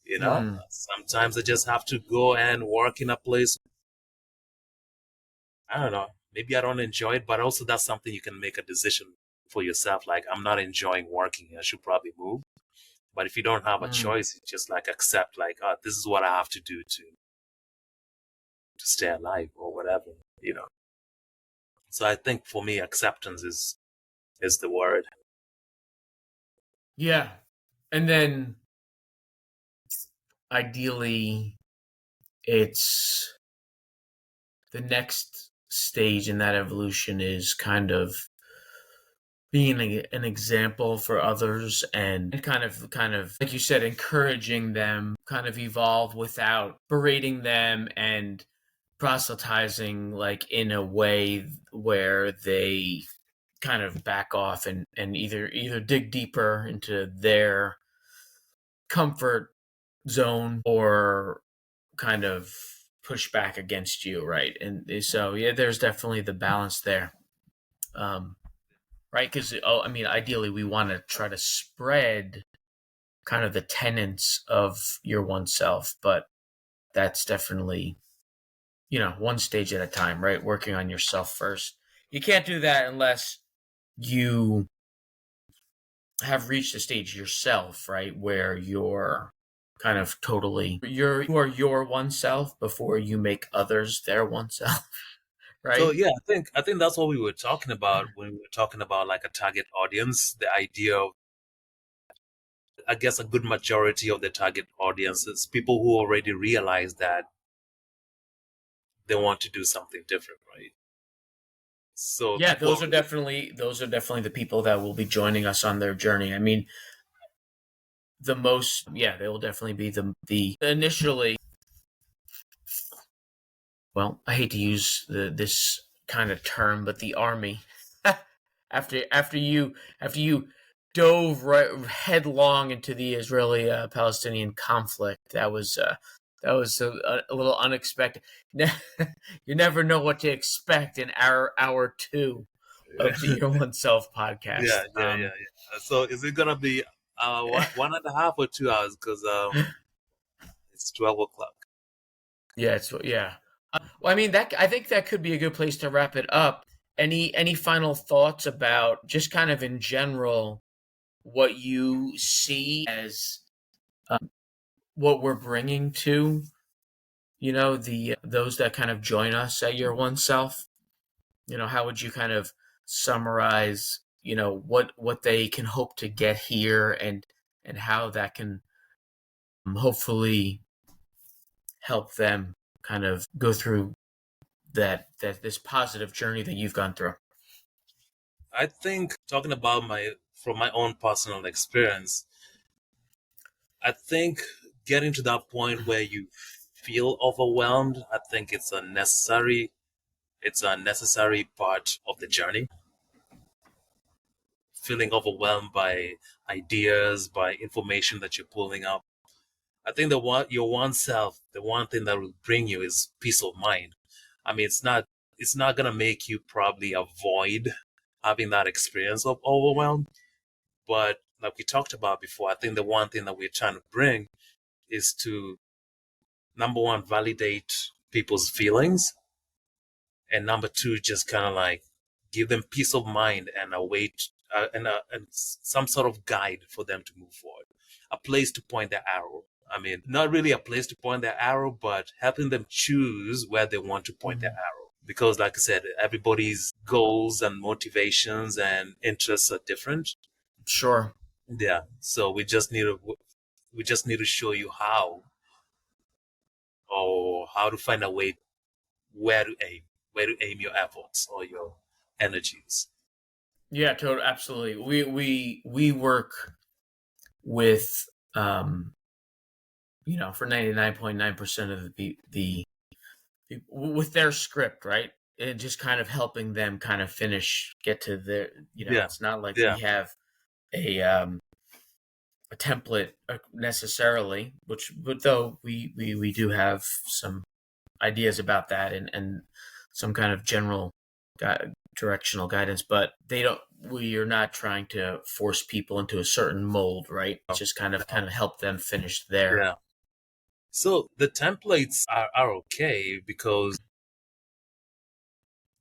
Mm-hmm. Sometimes they just have to go and work in a place. I don't know. Maybe I don't enjoy it, but also that's something you can make a decision for yourself. Like, I'm not enjoying working here. I should probably move. But if you don't have a Mm-hmm. choice, you just like accept, like, oh, this is what I have to do to stay alive or whatever. So I think for me, acceptance is the word. Yeah. And then ideally, it's the next stage in that evolution is kind of being an example for others and kind of like you said, encouraging them kind of evolve without berating them and proselytizing like in a way where they kind of back off and either dig deeper into their comfort zone or kind of push back against you, right? And so yeah, there's definitely the balance there. um right, because I mean, ideally we want to try to spread kind of the tenets of your oneself, but that's definitely, one stage at a time, right? Working on yourself first. You can't do that unless you have reached a stage yourself, right, where you're kind of totally you are your one self before you make others their one self, So right? yeah, I think that's what we were talking about when we were talking about like a target audience. The idea of, I guess, a good majority of the target audience is people who already realize that they want to do something different, right? So Yeah, people, those are definitely the people that will be joining us on their journey. I mean, yeah, they will definitely be the initially. Well, I hate to use this kind of term, but the army. after you dove headlong into the Israeli Palestinian conflict, that was a little unexpected. You never know what to expect in hour two of the Your One Self podcast. yeah. So is it gonna be one and a half or 2 hours? Because it's 12 o'clock. Yeah, yeah. Well, I mean, that I think that could be a good place to wrap it up. Any final thoughts about just kind of in general what you see as what we're bringing to those that kind of join us at your one self, how would you kind of summarize, what they can hope to get here, and how that can hopefully help them kind of go through that this positive journey that you've gone through? I think talking about from my own personal experience, I think getting to that point where you feel overwhelmed, I think it's a necessary part of the journey. Feeling overwhelmed by ideas, by information that you're pulling up. I think your one self, the one thing that will bring you is peace of mind. I mean, it's not gonna make you probably avoid having that experience of overwhelm, but like we talked about before, I think the one thing that we're trying to bring is to, number one, validate people's feelings, and number two, just kind of like give them peace of mind and a weight and some sort of guide for them to move forward, a place to point their arrow. I mean, not really a place to point their arrow, but helping them choose where they want to point their arrow. Because, like I said, everybody's goals and motivations and interests are different. Sure. Yeah. So we just need to show you how to find a way where to aim your efforts or your energies. Yeah, totally, absolutely. We work with for 99.9% of the with their script, right? And just kind of helping them kind of get to their, Yeah. it's not like Yeah. we have a template necessarily, but though we do have some ideas about that, and some kind of general directional guidance, but we are not trying to force people into a certain mold, right? Just kind of help them finish there. Yeah. So the templates are okay because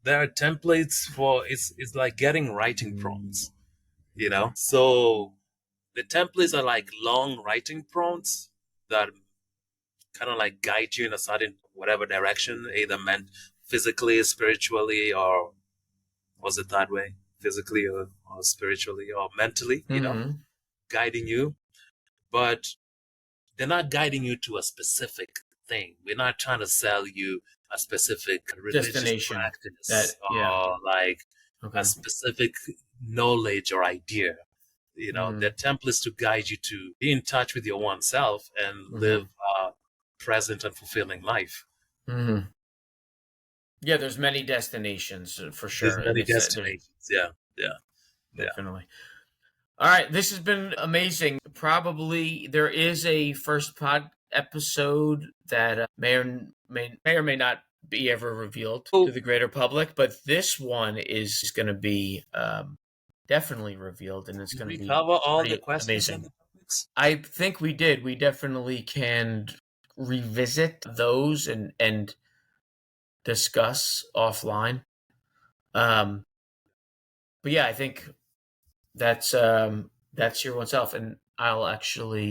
there are templates for it's like getting writing prompts, So the templates are like long writing prompts that kind of like guide you in a certain whatever direction, either meant physically, spiritually, or was it that way? Physically or spiritually or mentally, guiding you. But they're not guiding you to a specific thing. We're not trying to sell you a specific religious Destination practice or like a specific knowledge or idea. They're templates to guide you to be in touch with your one self and live a present and fulfilling life. Yeah, there's many destinations for sure. There's many destinations. Yeah. Definitely. All right, this has been amazing. Probably there is a first pod episode that may or may not be ever revealed to the greater public, but this one is going to be definitely revealed, and it's going to be cover all the questions amazing. I think we did. We definitely can revisit those and discuss offline. But yeah, I think that's your oneself, and I'll actually